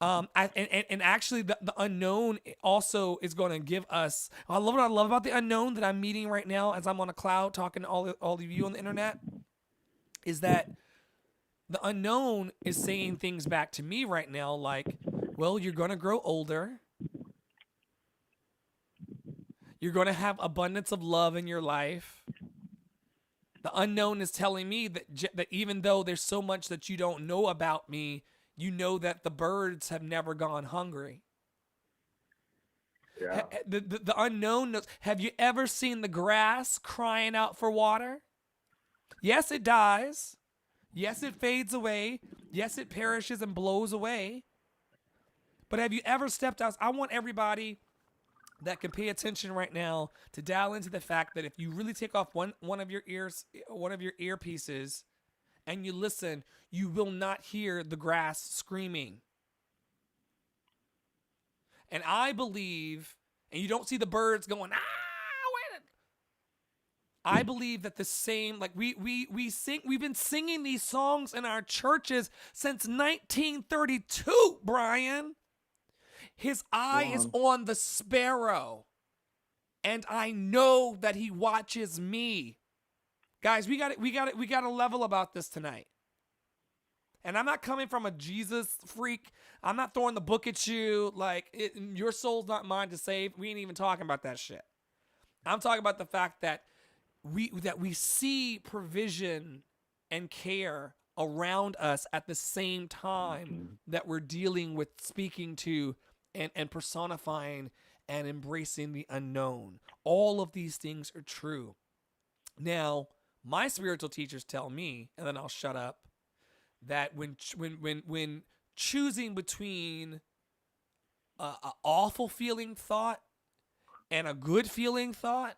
And actually, the unknown also is going to give us. I love what I love about the unknown that I'm meeting right now as I'm on a cloud talking to all of you on the internet. Is that the unknown is saying things back to me right now, like, well, you're going to grow older. You're going to have abundance of love in your life. The unknown is telling me that even though there's so much that you don't know about me, you know that the birds have never gone hungry. Yeah. The unknown knows. Have you ever seen the grass crying out for water? Yes, it dies. Yes, it fades away. Yes, it perishes and blows away. But have you ever stepped out? I want everybody that can pay attention right now to dial into the fact that if you really take off one of your earpieces, and you listen, you will not hear the grass screaming. And I believe, and you don't see the birds going, wait. I believe that the same, like we sing, we've been singing these songs in our churches since 1932, Brian. His eye is on the sparrow, and I know that he watches me. Guys, we got to level about this tonight. And I'm not coming from a Jesus freak. I'm not throwing the book at you. Like, your soul's not mine to save. We ain't even talking about that shit. I'm talking about the fact that we see provision and care around us at the same time that we're dealing with speaking to and personifying and embracing the unknown. All of these things are true. Now, my spiritual teachers tell me, and then I'll shut up, that when choosing between a awful feeling thought and a good feeling thought,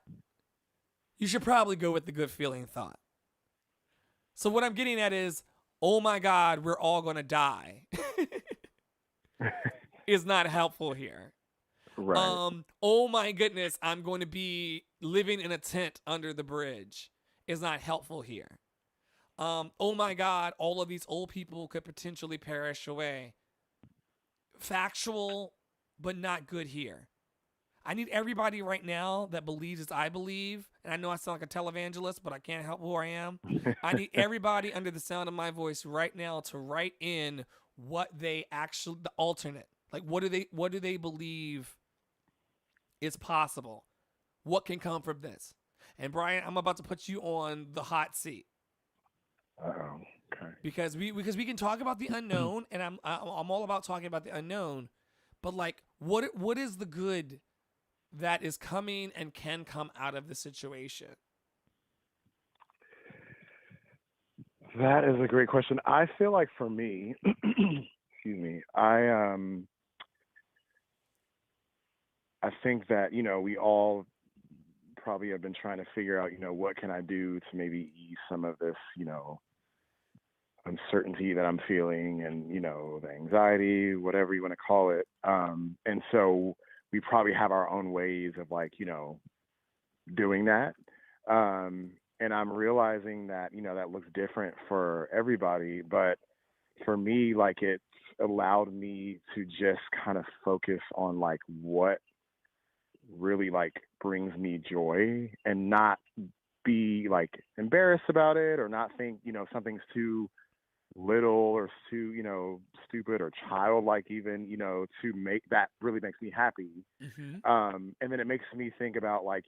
you should probably go with the good feeling thought. So what I'm getting at is, oh my God, we're all going to die is not helpful here. Right. Oh my goodness, I'm going to be living in a tent under the bridge is not helpful here. Oh my God, all of these old people could potentially perish away. Factual, but not good here. I need everybody right now that believes as I believe, and I know I sound like a televangelist, but I can't help who I am. I need everybody under the sound of my voice right now to write in what they actually, the alternate, like what do they believe is possible? What can come from this? And Brian, I'm about to put you on the hot seat. Uh-oh. Okay. because we can talk about the unknown, and I'm all about talking about the unknown, but like what is the good that is coming and can come out of the situation? That is a great question. I feel like for me, excuse me, I think that, we all probably have been trying to figure out, what can I do to maybe ease some of this, uncertainty that I'm feeling and, the anxiety, whatever you want to call it. And so we probably have our own ways of like, doing that. And I'm realizing that, that looks different for everybody. But for me, like it's allowed me to just kind of focus on like what really like brings me joy and not be like embarrassed about it or not think, something's too little or too, stupid or childlike even, to make that really makes me happy. Mm-hmm. And then it makes me think about like,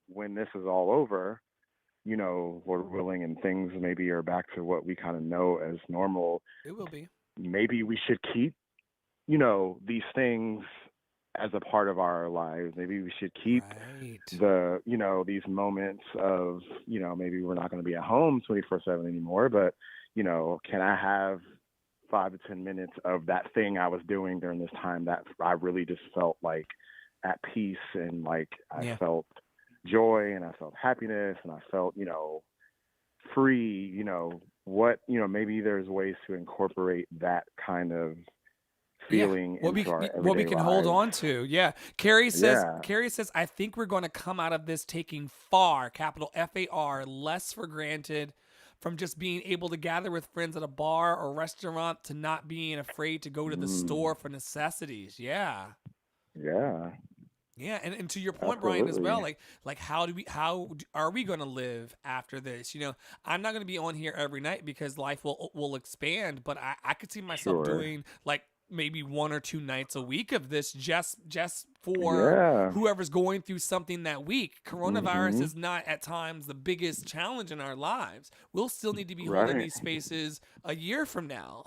when this is all over, Lord willing, and things maybe are back to what we kind of know as normal. It will be. Maybe we should keep, these things as a part of our lives. Maybe we should keep the, these moments of, maybe we're not going to be at home 24/7 anymore, but, can I have 5 to 10 minutes of that thing I was doing during this time that I really just felt like at peace and like I felt joy and I felt happiness and I felt, free, what, maybe there's ways to incorporate that kind of feeling what we into our what we everyday can hold lives. on to. Yeah. Carrie says, I think we're going to come out of this taking far, capital FAR, less for granted, from just being able to gather with friends at a bar or restaurant to not being afraid to go to the store for necessities. Yeah. Yeah. Yeah, and to your point, Brian, as well, like how are we going to live after this? I'm not going to be on here every night because life will expand, but I could see myself doing like maybe 1 or 2 nights a week of this just for whoever's going through something that week. Coronavirus is not at times the biggest challenge in our lives. We'll still need to be holding these spaces a year from now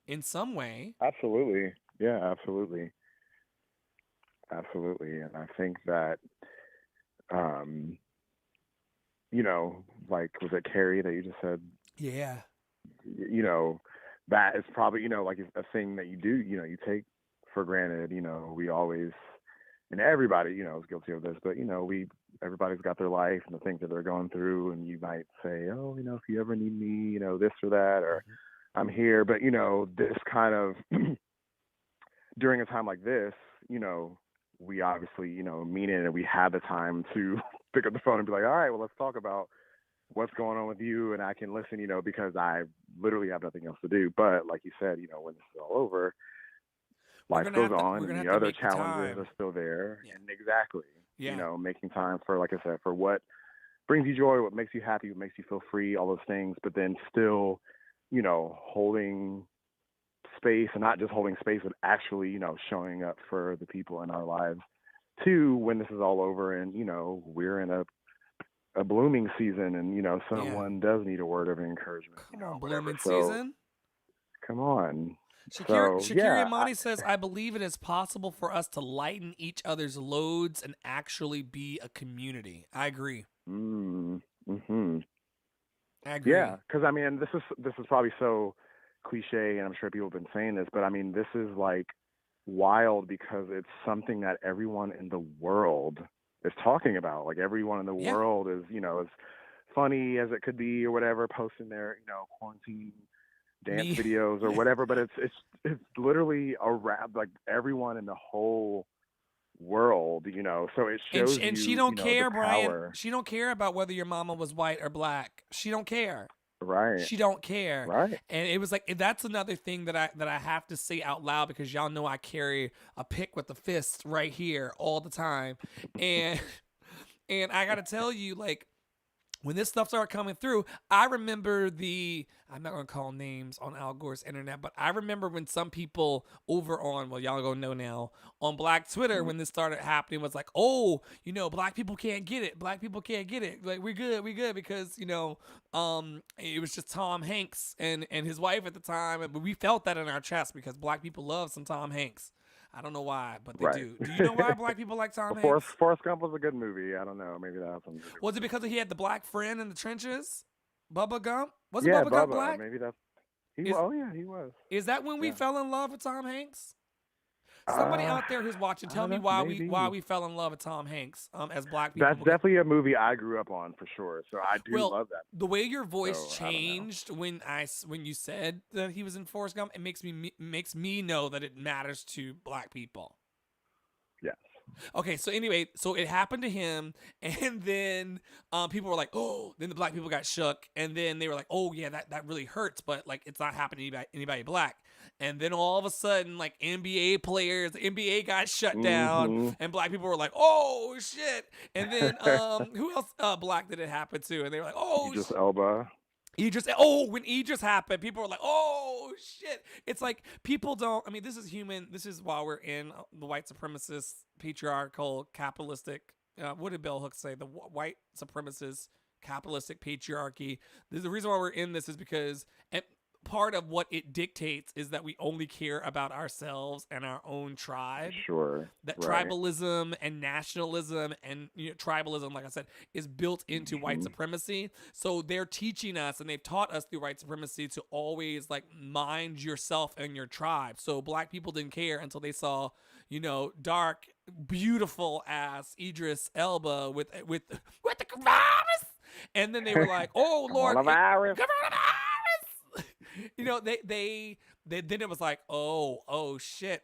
in some way. Absolutely. Yeah, absolutely. Absolutely. And I think that, like, was it Carrie that you just said? Yeah. That is probably, like a thing that you do, you take for granted, we always, and everybody, is guilty of this, but, everybody's got their life and the things that they're going through. And you might say, oh, if you ever need me, this or that, or I'm here. But, this kind of, during a time like this, we obviously, mean it and we have the time to pick up the phone and be like, all right, well, let's talk about what's going on with you. And I can listen, because I literally have nothing else to do. But like you said, when this is all over, life goes on and the other challenges are still there. Yeah. And exactly, Yeah. Making time for, like I said, for what brings you joy, what makes you happy, what makes you feel free, all those things, but then still, holding space, and not just holding space, but actually, showing up for the people in our lives too, when this is all over and, we're in a blooming season and, someone does need a word of encouragement. Come on, blooming So, season. Come on. Shakira Imani says, I believe it is possible for us to lighten each other's loads and actually be a community. I agree. Mm-hmm. I agree. Yeah, because I mean, this is probably so cliche, and I'm sure people have been saying this, but I mean, this is like wild because it's something that everyone in the world is talking about. Like everyone in the world is, as funny as it could be or whatever, posting their, quarantine dance videos or whatever. But it's literally a rap, like everyone in the whole world, so it shows and she don't care, Brian. She don't care about whether your mama was white or black. She don't care. Right. She don't care. Right. And it was like, that's another thing that I have to say out loud, because y'all know I carry a pick with the fist right here all the time. And I got to tell you, like, when this stuff started coming through, I remember I'm not going to call names on Al Gore's internet, but I remember when some people over on, well, y'all gonna know now, on Black Twitter, when this started happening, was like, oh, black people can't get it. Black people can't get it. Like, we good, because, it was just Tom Hanks and his wife at the time. But we felt that in our chest because black people love some Tom Hanks. I don't know why, but they Right. do. Do you know why black people like Tom Well, Hanks? Forrest Gump was a good movie. I don't know. Maybe that has something to do with Was it because he had the black friend in the trenches? Bubba Gump? Was it Yeah, Bubba Gump Bubba. black? Maybe that's Is, oh yeah, he was. is that when we Yeah. fell in love with Tom Hanks? Somebody out there who's watching, I tell don't me know, why maybe. we fell in love with Tom Hanks as black people. That's definitely a movie I grew up on for sure. So I do love that. The way your voice So, I don't know. changed when you said that he was in Forrest Gump, it makes me know that it matters to black people. Yes. Okay, so anyway, so it happened to him, and then people were like, oh, then the black people got shook, and then they were like, oh, yeah, that really hurts, but, like, it's not happening to anybody black. And then all of a sudden, like, NBA players, the NBA got shut down, and black people were like, oh, shit. And then who else black did it happen to? And they were like, oh, Idris Elba. when Idris happened, people were like, oh, shit. It's like people don't, I mean, this is human. This is while we're in the white supremacist, patriarchal, capitalistic, what did Bell Hooks say? The white supremacist, capitalistic patriarchy. The reason why we're in this is because part of what it dictates is that we only care about ourselves and our own tribe. Sure. That right. tribalism and nationalism and tribalism, like I said, is built into white supremacy. So they're teaching us, and they've taught us through white supremacy to always like mind yourself and your tribe. So black people didn't care until they saw, dark, beautiful ass Idris Elba with the coronavirus, and then they were like, "Oh Lord, coronavirus!" They then it was like, oh shit.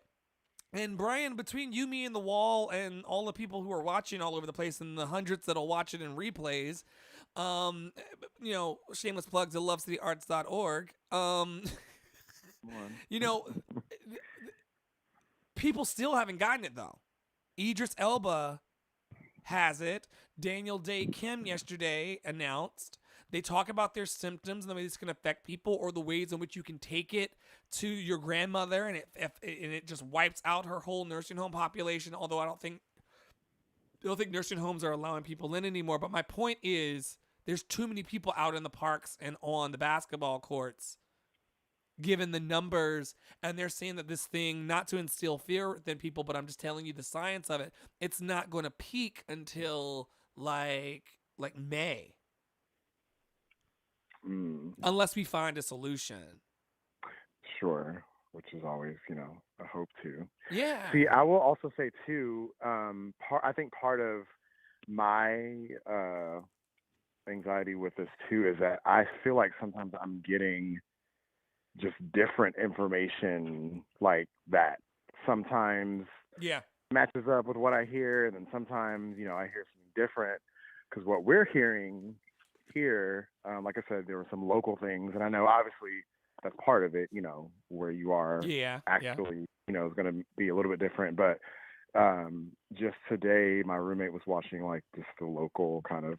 And Brian, between you, me, and the wall, and all the people who are watching all over the place, and the hundreds that'll watch it in replays, shameless plugs at lovecityarts.org. People still haven't gotten it though. Idris Elba has it. Daniel Day Kim yesterday announced. They talk about their symptoms and the way this can affect people, or the ways in which you can take it to your grandmother, and it just wipes out her whole nursing home population. Although I don't think nursing homes are allowing people in anymore. But my point is, there's too many people out in the parks and on the basketball courts, given the numbers, and they're saying that this thing, not to instill fear within people, but I'm just telling you the science of it, it's not going to peak until like May. Unless we find a solution. Sure, which is always, a hope too. Yeah. See, I will also say too, I think part of my anxiety with this too is that I feel like sometimes I'm getting just different information like that. Sometimes it matches up with what I hear, and then sometimes, I hear something different, because what we're hearing here, like I said, there were some local things, and I know obviously that's part of it, where you are actually, is going to be a little bit different. But just today, my roommate was watching like just the local kind of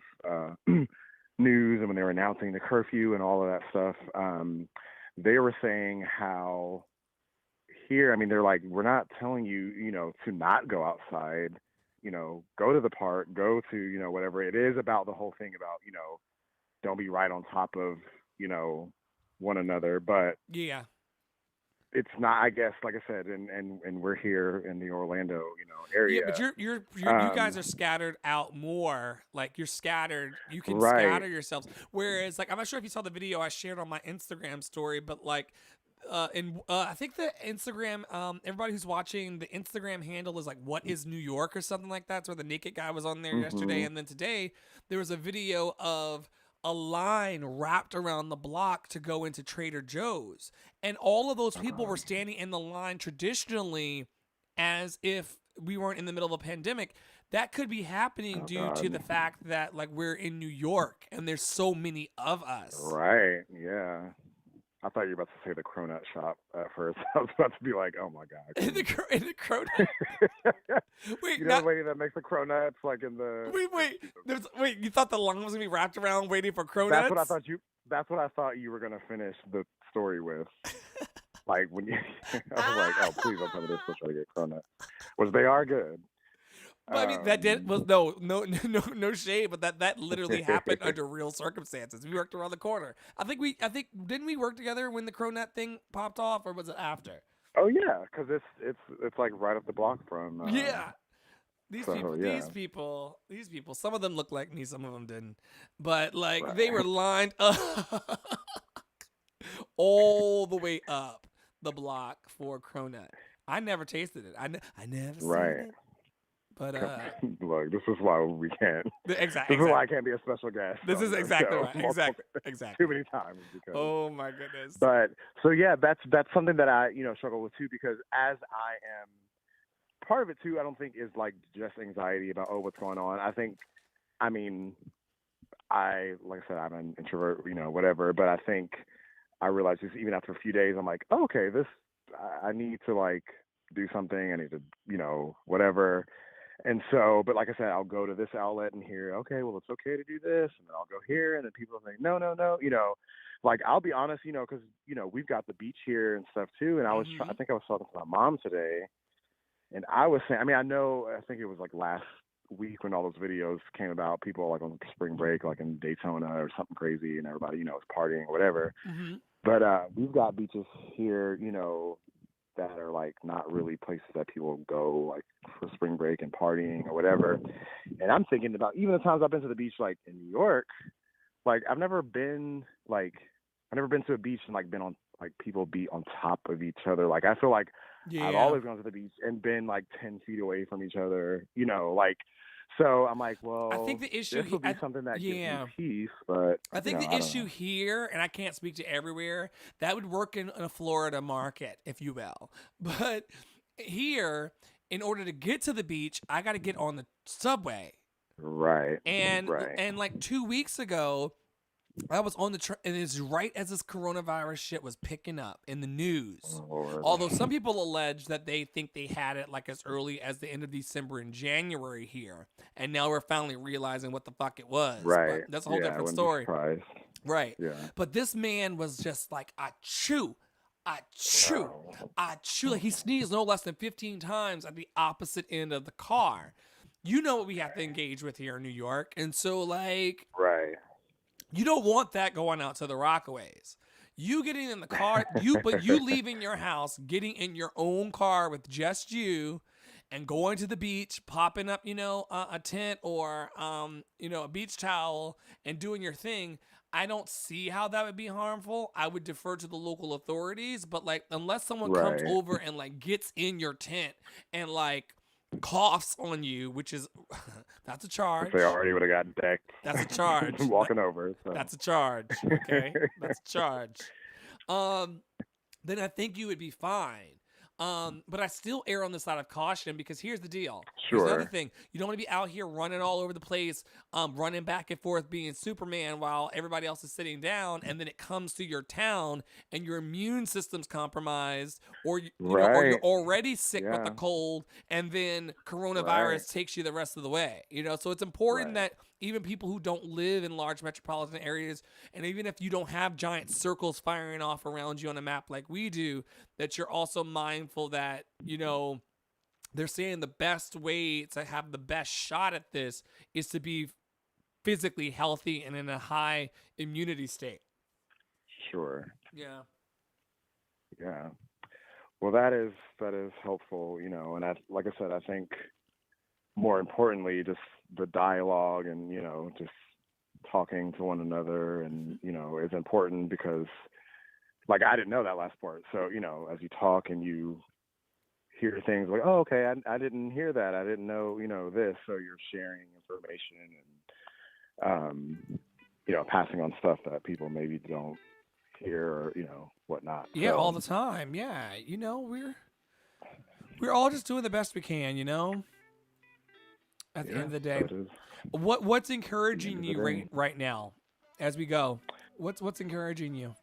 news, and when they were announcing the curfew and all of that stuff, they were saying how here, I mean, they're like, we're not telling you, to not go outside, go to the park, go to, whatever. It is about the whole thing about, don't be right on top of, one another. But it's not, I guess, like I said, and we're here in the Orlando, area. Yeah, but you guys are scattered out more. Like, you're scattered. You can scatter yourselves. Whereas, like, I'm not sure if you saw the video I shared on my Instagram story, but like, I think the Instagram, everybody who's watching, the Instagram handle is like, what is New York or something like that. It's where the naked guy was on there yesterday. And then today there was a video of a line wrapped around the block to go into Trader Joe's. And all of those people were standing in the line traditionally as if we weren't in the middle of a pandemic. That could be happening due to the fact that like we're in New York and there's so many of us. Right. Yeah. I thought you were about to say the cronut shop at first. I was about to be like, oh my god. In the cronut. Wait, You know the lady that makes the cronuts, like in the. wait. You thought the lung was gonna be wrapped around waiting for cronuts? That's what I thought you. That's what I thought you were gonna finish the story with. Like when you, I was like, oh please don't tell me they're still trying to get cronut, which they are good. But I mean, that was no shade, but that literally happened under real circumstances. We worked around the corner. I think didn't we work together when the cronut thing popped off, or was it after? Oh yeah, because it's like right up the block from. Yeah. These yeah. people, some of them look like me, some of them didn't. But like Right. they were lined up all the way up the block for cronut. I never tasted it. I never seen Right. it. But look, this is why we can't. exactly. This is why I can't be a special guest. This is exactly right. Multiple- Exactly. Too many times. Because, Oh my goodness. But so yeah, that's something that I struggle with too, because as I am part of it too, I don't think is like just anxiety about what's going on. I think, I mean, like I said, I'm an introvert, whatever. But I think I realized just even after a few days, I'm like, oh, okay, I need to like do something. I need to whatever. And so, but like I said, I'll go to this outlet and hear, okay, well, it's okay to do this. And then I'll go here. And then people are saying, no. Like, I'll be honest, because, we've got the beach here and stuff too. And I think I was talking to my mom today. And I was saying, I think it was like last week when all those videos came about, people like on spring break, like in Daytona or something crazy. And everybody, is partying or whatever. Mm-hmm. But we've got beaches here, that are like not really places that people go like for spring break and partying or whatever. And I'm thinking about even the times I've been to the beach, like in New York, like I've never been to a beach and like been on like people be on top of each other. Like I feel like I've always gone to the beach and been like 10 feet away from each other, like. So I'm like, well, I think the issue this will be something that gives me peace, but I think the issue here, and I can't speak to everywhere, that would work in a Florida market, if you will. But here, in order to get to the beach, I got to get on the subway. Right. And like 2 weeks ago, I was on the and it's right as this coronavirus shit was picking up in the news. Although some people allege that they think they had it like as early as the end of December and January here, and now we're finally realizing what the fuck it was. Right, but that's a whole different story. Right. Yeah. But this man was just like, I chew. Like he sneezed no less than 15 times at the opposite end of the car. You know what we have to engage with here in New York, and so like, right. You don't want that going out to the Rockaways. You getting in the car, you leaving your house, getting in your own car with just you, and going to the beach, popping up, a tent or a beach towel, and doing your thing. I don't see how that would be harmful. I would defer to the local authorities, but like unless someone comes over and like gets in your tent and like coughs on you, which is that's a charge. If they already would have got decked. That's a charge. Walking over. So. That's a charge. Okay, that's a charge. Then I think you would be fine. But I still err on the side of caution because here's the deal. Sure. Here's the other thing. You don't want to be out here running all over the place, running back and forth, being Superman while everybody else is sitting down, and then it comes to your town and your immune system's compromised, or or you're already sick with a cold, and then coronavirus takes you the rest of the way. So it's important that even people who don't live in large metropolitan areas, and even if you don't have giant circles firing off around you on a map like we do, that you're also mindful that, they're saying the best way to have the best shot at this is to be physically healthy and in a high immunity state. Sure. Yeah. Yeah. Well, that is helpful, and like I said, I think more importantly, just the dialogue and, just talking to one another and, is important because like, I didn't know that last part. So, as you talk and you hear things like, oh, okay, I didn't hear that. I didn't know, this. So you're sharing information and, passing on stuff that people maybe don't hear or, whatnot. Yeah, so, all the time. Yeah. We're all just doing the best we can, at the end of the day. What's encouraging you right now as we go? What's encouraging you?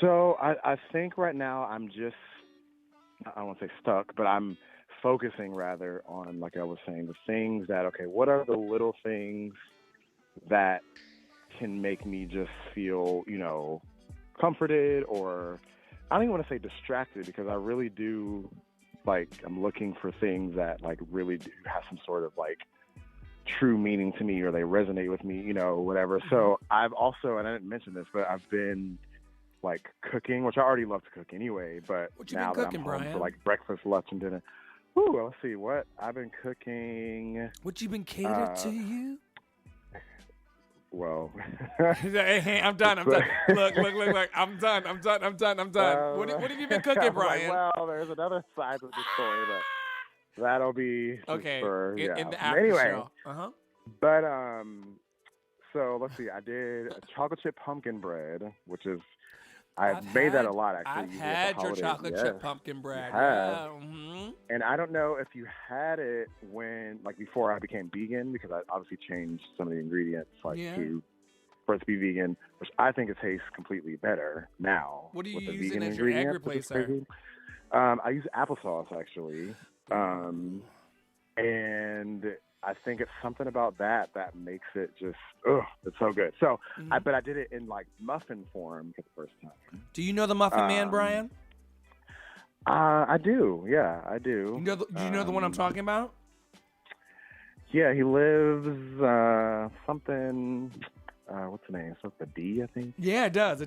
So I think right now I'm just, I don't want to say stuck, but I'm focusing rather on, like I was saying, the things that, okay, what are the little things that can make me just feel, comforted, or I don't even want to say distracted, because I really do, like, I'm looking for things that, like, really do have some sort of, like, true meaning to me, or they resonate with me, whatever. So I've also, and I didn't mention this, but I've been like cooking, which I already love to cook anyway, but What you now been that cooking, I'm home Brian? for like breakfast, lunch, and dinner. Ooh, let's see what I've been cooking. What you been catered to you? Well, Hey, I'm done. I'm done. Look. I'm done. What have you been cooking, I'm like, Brian? well, there's another side to the story, but that'll be just Okay, for in the after Anyway, show. but so let's see. I did a chocolate chip pumpkin bread, which is I've made that a lot actually. I've Usually at the had your holidays. chocolate Yes, chip pumpkin bread. you have. Yeah. Mm-hmm. And I don't know if you had it when, like, before I became vegan, because I obviously changed some of the ingredients, like, for it to be vegan, which I think it tastes completely better now. What are you with the using vegan as your egg ingredients, which is replacer? crazy. I use applesauce, actually. And I think it's something about that makes it just, it's so good. So, but I did it in, like, muffin form for the first time. Do you know the Muffin Man, Brian? I do. Yeah, I do. Do you know the one I'm talking about? Yeah, he lives something. What's the name? So it's the D, I think. Yeah, it does.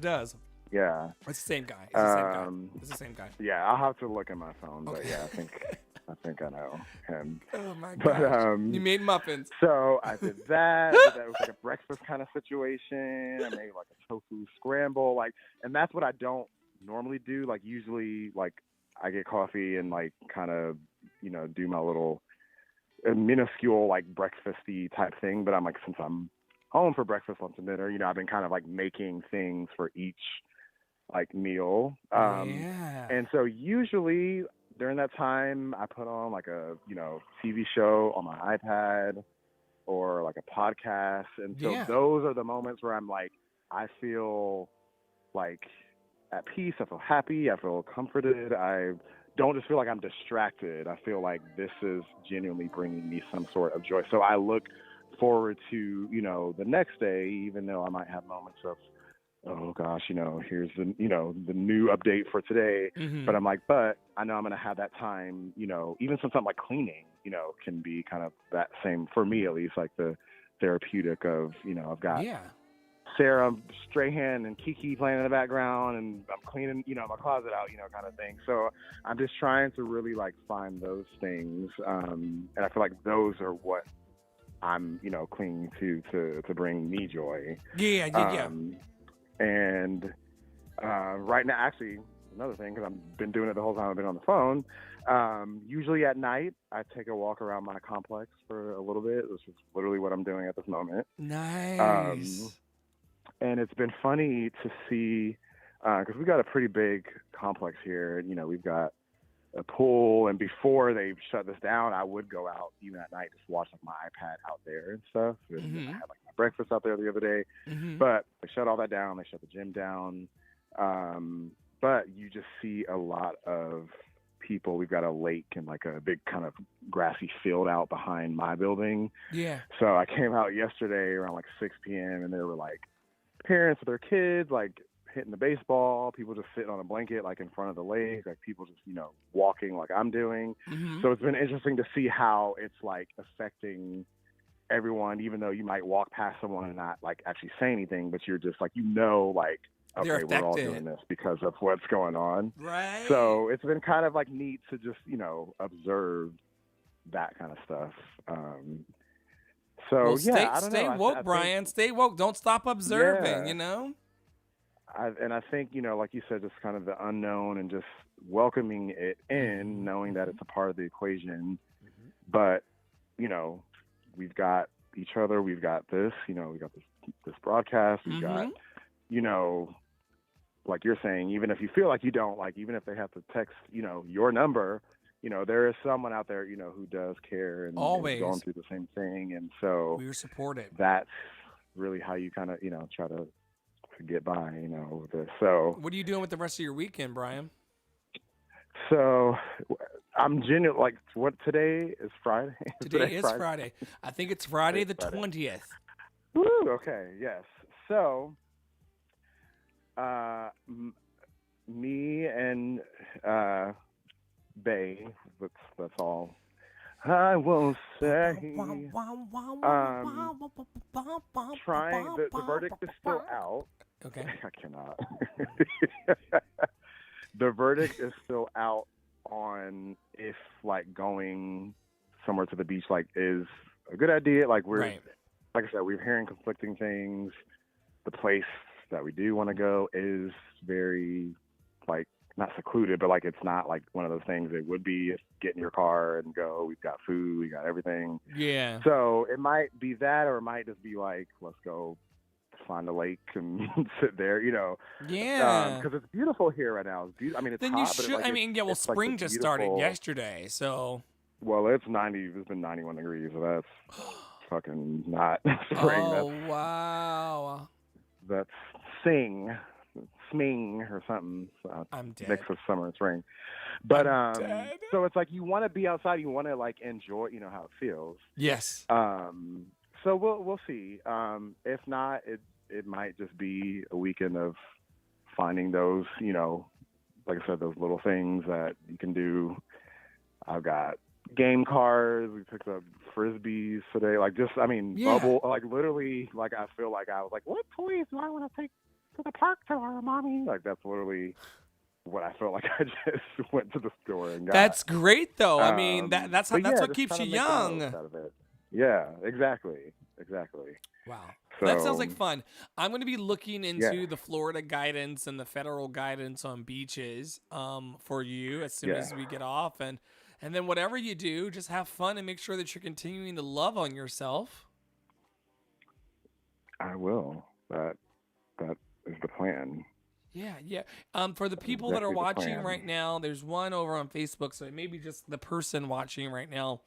Yeah, it's the same guy. It's the same guy. Yeah, I'll have to look at my phone, but yeah, I think I know him. Oh my But gosh. You made muffins. So I did that. That was like a breakfast kind of situation. I made like a tofu scramble, like, and that's what I don't normally do. Like, usually, like, I get coffee and, like, kind of, do my little minuscule, like, breakfasty type thing. But I'm like, since I'm home for breakfast, lunch, and dinner, I've been kind of like making things for each, like, meal. And so usually during that time, I put on like a, TV show on my iPad or like a podcast. And so those are the moments where I'm like, I feel like at peace. I feel happy. I feel comforted. I don't just feel like I'm distracted. I feel like this is genuinely bringing me some sort of joy. So I look forward to, the next day, even though I might have moments of, oh gosh, here's the, the new update for today. But I'm like, but I know I'm going to have that time, even something like cleaning, can be kind of that same, for me at least, like the therapeutic of, I've got Sarah Strahan and Kiki playing in the background, and I'm cleaning, my closet out, kind of thing. So I'm just trying to really, like, find those things. And I feel like those are what I'm, clinging to bring me joy. Yeah. And right now, actually, another thing, because I've been doing it the whole time I've been on the phone, usually at night, I take a walk around my complex for a little bit. This is literally what I'm doing at this moment. Nice. And it's been funny to see, because we've got a pretty big complex here. We've got a pool, and before they shut this down, I would go out even at night, just watch, like, my iPad out there and stuff. And I had, like, my breakfast out there the other day, but they shut all that down. They shut the gym down. But you just see a lot of people. We've got a lake and, like, a big kind of grassy field out behind my building. Yeah. So I came out yesterday around like 6 p.m. and there were, like, parents with their kids, like, hitting the baseball, people just sitting on a blanket, like, in front of the lake, like, people just, walking like I'm doing. So it's been interesting to see how it's, like, affecting everyone, even though you might walk past someone and not, like, actually say anything, but you're just like, like, okay, we're all doing this because of what's going on. Right. So it's been kind of, like, neat to just, observe that kind of stuff. So, yeah, I don't know. Stay woke, Brian. Stay woke. Don't stop observing, And I think, like you said, just kind of the unknown and just welcoming it in, knowing that it's a part of the equation. But, we've got each other. We've got this, we got this broadcast. We've got, like you're saying, even if you feel like you don't, like, even if they have to text, your number, there is someone out there, who does care and is going through the same thing. And so we're supported. That's really how you kind of, try to get by, with this. So, What are you doing with the rest of your weekend, Brian? so I'm genuine. Like, what today is Friday? Today is Friday. I think it's Friday the Friday. 20th. Woo, okay, yes. So, me and Bay, that's all I will say. Trying, the verdict is still out. Okay. I cannot. The verdict is still out on if, like, going somewhere to the beach, like, is a good idea. Like, Right. like I said, we're hearing conflicting things. The place that we do want to go is very, like, not secluded, but, like, it's not like one of those things it would be if get in your car and go. We've got food, we got everything. Yeah. So it might be that, or it might just be like, let's go find a lake and sit there, Yeah. because it's beautiful here right now. It's beautiful. I mean, it's Then hot, you but should. like, Well, it's like spring this just started beautiful- yesterday, so. Well, it's 90. It's been 91 degrees, so that's fucking not spring. Oh, wow. That's sming or something. So I'm dead. mix of summer and spring. But dead. so it's like you want to be outside. You want to, like, enjoy. How it feels. Yes. So we'll see. If not, it might just be a weekend of finding those, like I said, those little things that you can do. I've got game cards. We picked up frisbees today. Like, just, Yeah. bubble. Like, literally, like, I feel like I was like, what toys do I want to take to the park tomorrow, mommy? Like, that's literally what I felt like I just went to the store and got. That's great, though. That's but yeah, what just keeps you kinda make the young. most out of it. Yeah, exactly. Wow. So, That sounds like fun. I'm going to be looking into Yeah. the Florida guidance and the federal guidance on beaches for you as soon as we get off. And then whatever you do, just have fun and make sure that you're continuing to love on yourself. I will. That is the plan. Yeah. For the people that are exactly the watching plan. right now, there's one over on Facebook, so it may be just the person watching right now.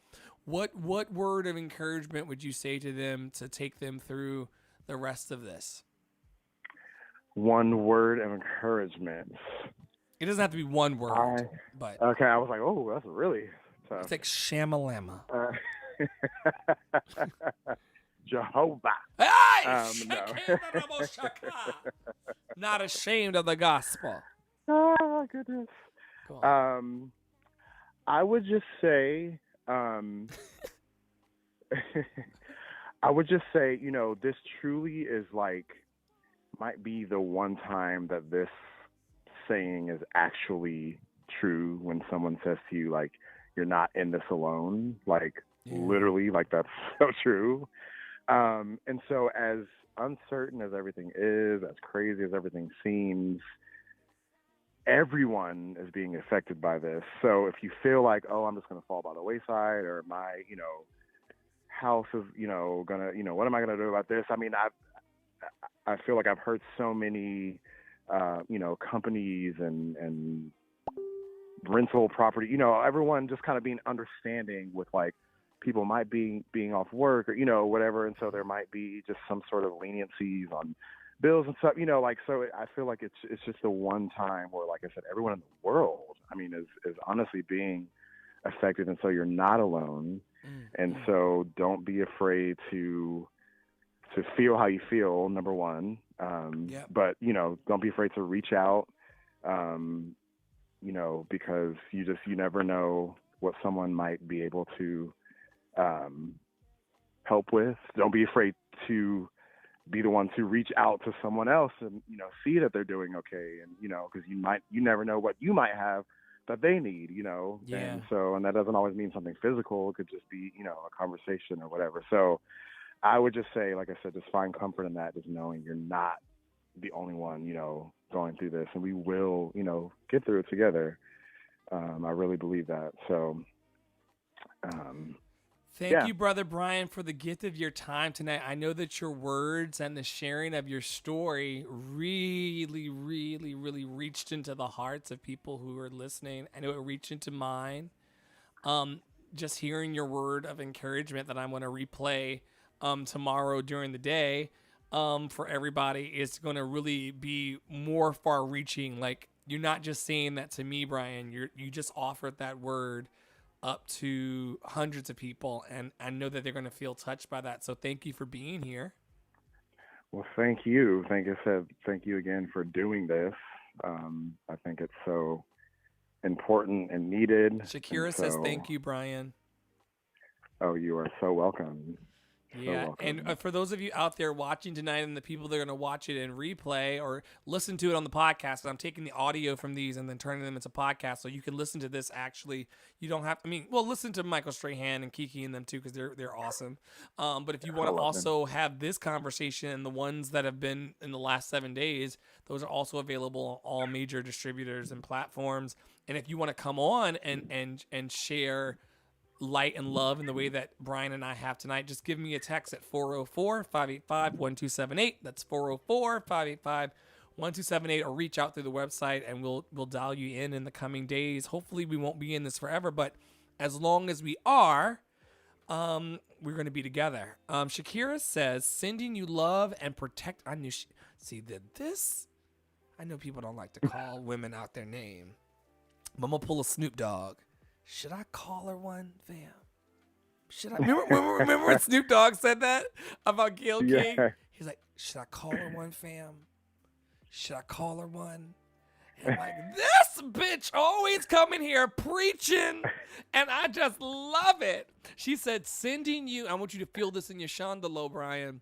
What word of encouragement would you say to them to take them through the rest of this? One word of encouragement. It doesn't have to be one word, but Okay, I was like, oh, that's really tough. it's like shamalama. Jehovah. Hey! No. Not ashamed of the gospel. Oh, goodness. Go on. I would just say, this truly is like, might be the one time that this saying is actually true when someone says to you, like, you're not in this alone. Like, literally, like, that's so true. And so as uncertain as everything is, as crazy as everything seems, everyone is being affected by this. So if you feel like, oh, I'm just going to fall by the wayside, or my, house is, gonna, what am I going to do about this? I feel like I've heard so many, companies and rental property, everyone just kind of being understanding with, like, people might be being off work or, whatever. And so there might be just some sort of leniencies on bills and stuff, so I feel like it's just the one time where, like I said, everyone in the world, is honestly being affected. And so you're not alone. And so don't be afraid to feel how you feel, number one. But, don't be afraid to reach out, because you never know what someone might be able to help with. Don't be afraid to be the one to reach out to someone else and, see that they're doing okay. And, because you never know what you might have that they need, Yeah. and that doesn't always mean something physical. It could just be, a conversation or whatever. So I would just say, like I said, just find comfort in that, just knowing you're not the only one, going through this, and we will, get through it together. I really believe that. So, Thank you, Brother Brian, for the gift of your time tonight. I know that your words and the sharing of your story really, really, really reached into the hearts of people who are listening. I know it reached into mine. Just hearing your word of encouragement that I'm going to replay tomorrow during the day for everybody is going to really be more far reaching. Like, you're not just saying that to me, Brian. You just offered that word up to hundreds of people, and I know that they're going to feel touched by that. So thank you for being here. Well, thank you. Thank you again for doing this. I think it's so important and needed. Shakira and says thank you, Brian. Oh, you are so welcome. Yeah, and for those of you out there watching tonight and the people that are going to watch it in replay or listen to it on the podcast, I'm taking the audio from these and then turning them into podcasts so you can listen to this actually. You don't have, listen to Michael Strahan and Kiki and them too because they're awesome. But if you want to also have this conversation and the ones that have been in the last 7 days, those are also available on all major distributors and platforms. And if you want to come on and share light and love in the way that Brian and I have tonight, just give me a text at 404-585-1278. That's 404-585-1278, or reach out through the website and we'll dial you in the coming days. Hopefully we won't be in this forever, but as long as we are, we're going to be together. Shakira says, sending you love and protect. I knew I know people don't like to call women out their name. I'm going to pull a Snoop Dogg. Should I call her one, fam? Should I? Remember when Snoop Dogg said that about Gayle King? He's like, should I call her one, fam? Should I call her one? And I'm like, this bitch always coming here preaching, and I just love it. She said, sending you, I want you to feel this in your chandalo, Brian.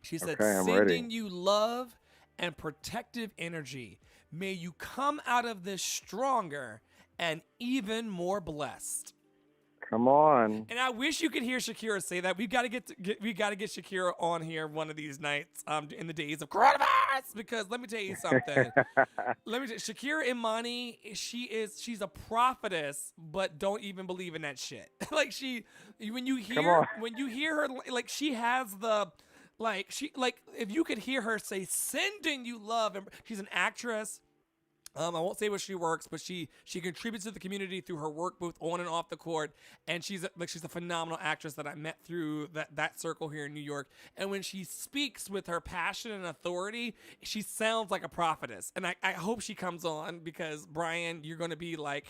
She said, sending you love and protective energy. May you come out of this stronger and even more blessed. Come on. And I wish you could hear Shakira say that. We got to get Shakira on here one of these nights in the days of coronavirus, because let me tell you something. Shakira Imani, she's a prophetess, but don't even believe in that shit. Like when you hear her, like she has the if you could hear her say sending you love, and she's an actress. I won't say where she works, but she contributes to the community through her work both on and off the court, and she's a phenomenal actress that I met through that circle here in New York. And when she speaks with her passion and authority, she sounds like a prophetess. And I hope she comes on, because Brian, you're going to be like,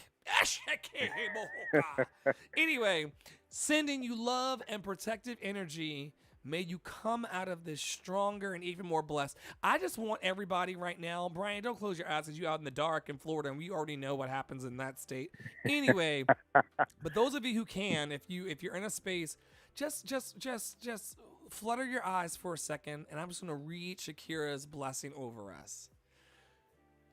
anyway, sending you love and protective energy. May you come out of this stronger and even more blessed. I just want everybody right now, Brian, don't close your eyes because you're out in the dark in Florida, and we already know what happens in that state. Anyway, but those of you who can, if you're in a space, just flutter your eyes for a second, and I'm just going to read Shakira's blessing over us.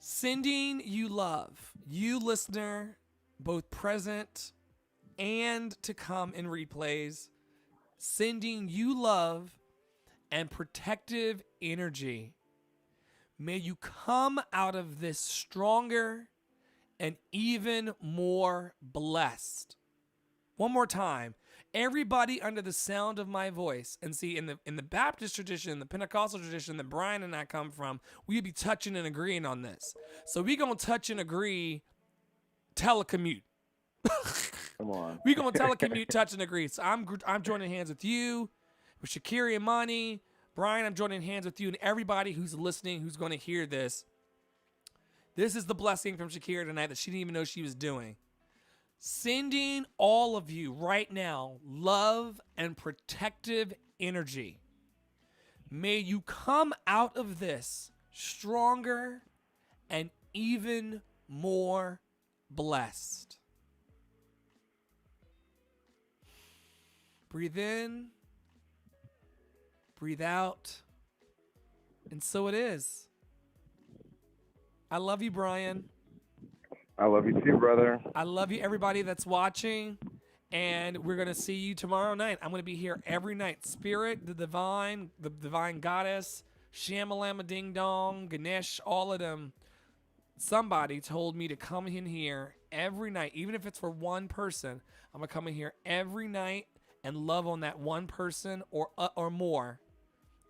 Sending you love, you listener, both present and to come in replays. Sending you love and protective energy. May you come out of this stronger and even more blessed. One more time. Everybody under the sound of my voice, and see, in the Baptist tradition, the Pentecostal tradition that Brian and I come from, we'd be touching and agreeing on this. So we gonna touch and agree, telecommute. Come on. We're going to telecommute, touch, and agree. So I'm joining hands with you, with Shakira Imani. Brian, I'm joining hands with you and everybody who's listening, who's going to hear this. This is the blessing from Shakira tonight that she didn't even know she was doing. Sending all of you right now love and protective energy. May you come out of this stronger and even more blessed. Breathe in, breathe out, and so it is. I love you, Brian. I love you too, brother. I love you, everybody that's watching, and we're going to see you tomorrow night. I'm going to be here every night. Spirit, the divine goddess, Shamalama Ding Dong, Ganesh, all of them. Somebody told me to come in here every night, even if it's for one person. I'm going to come in here every night and love on that one person or more.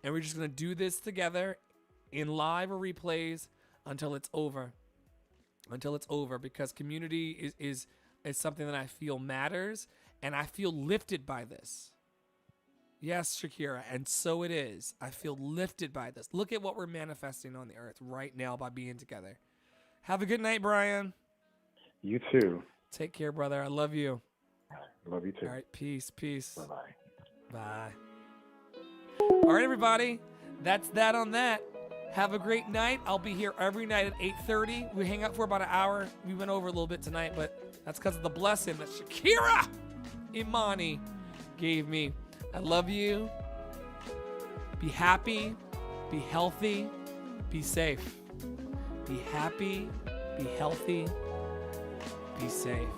And we're just going to do this together in live or replays until it's over. Until it's over, because community is something that I feel matters, and I feel lifted by this. Yes, Shakira, and so it is. I feel lifted by this. Look at what we're manifesting on the earth right now by being together. Have a good night, Brian. You too. Take care, brother. I love you. Love you too. All right, peace. Bye-bye. Bye. All right, everybody. That's that on that. Have a great night. I'll be here every night at 8:30. We hang out for about an hour. We went over a little bit tonight, but that's because of the blessing that Shakira Imani gave me. I love you. Be happy. Be healthy. Be safe. Be happy. Be healthy. Be safe.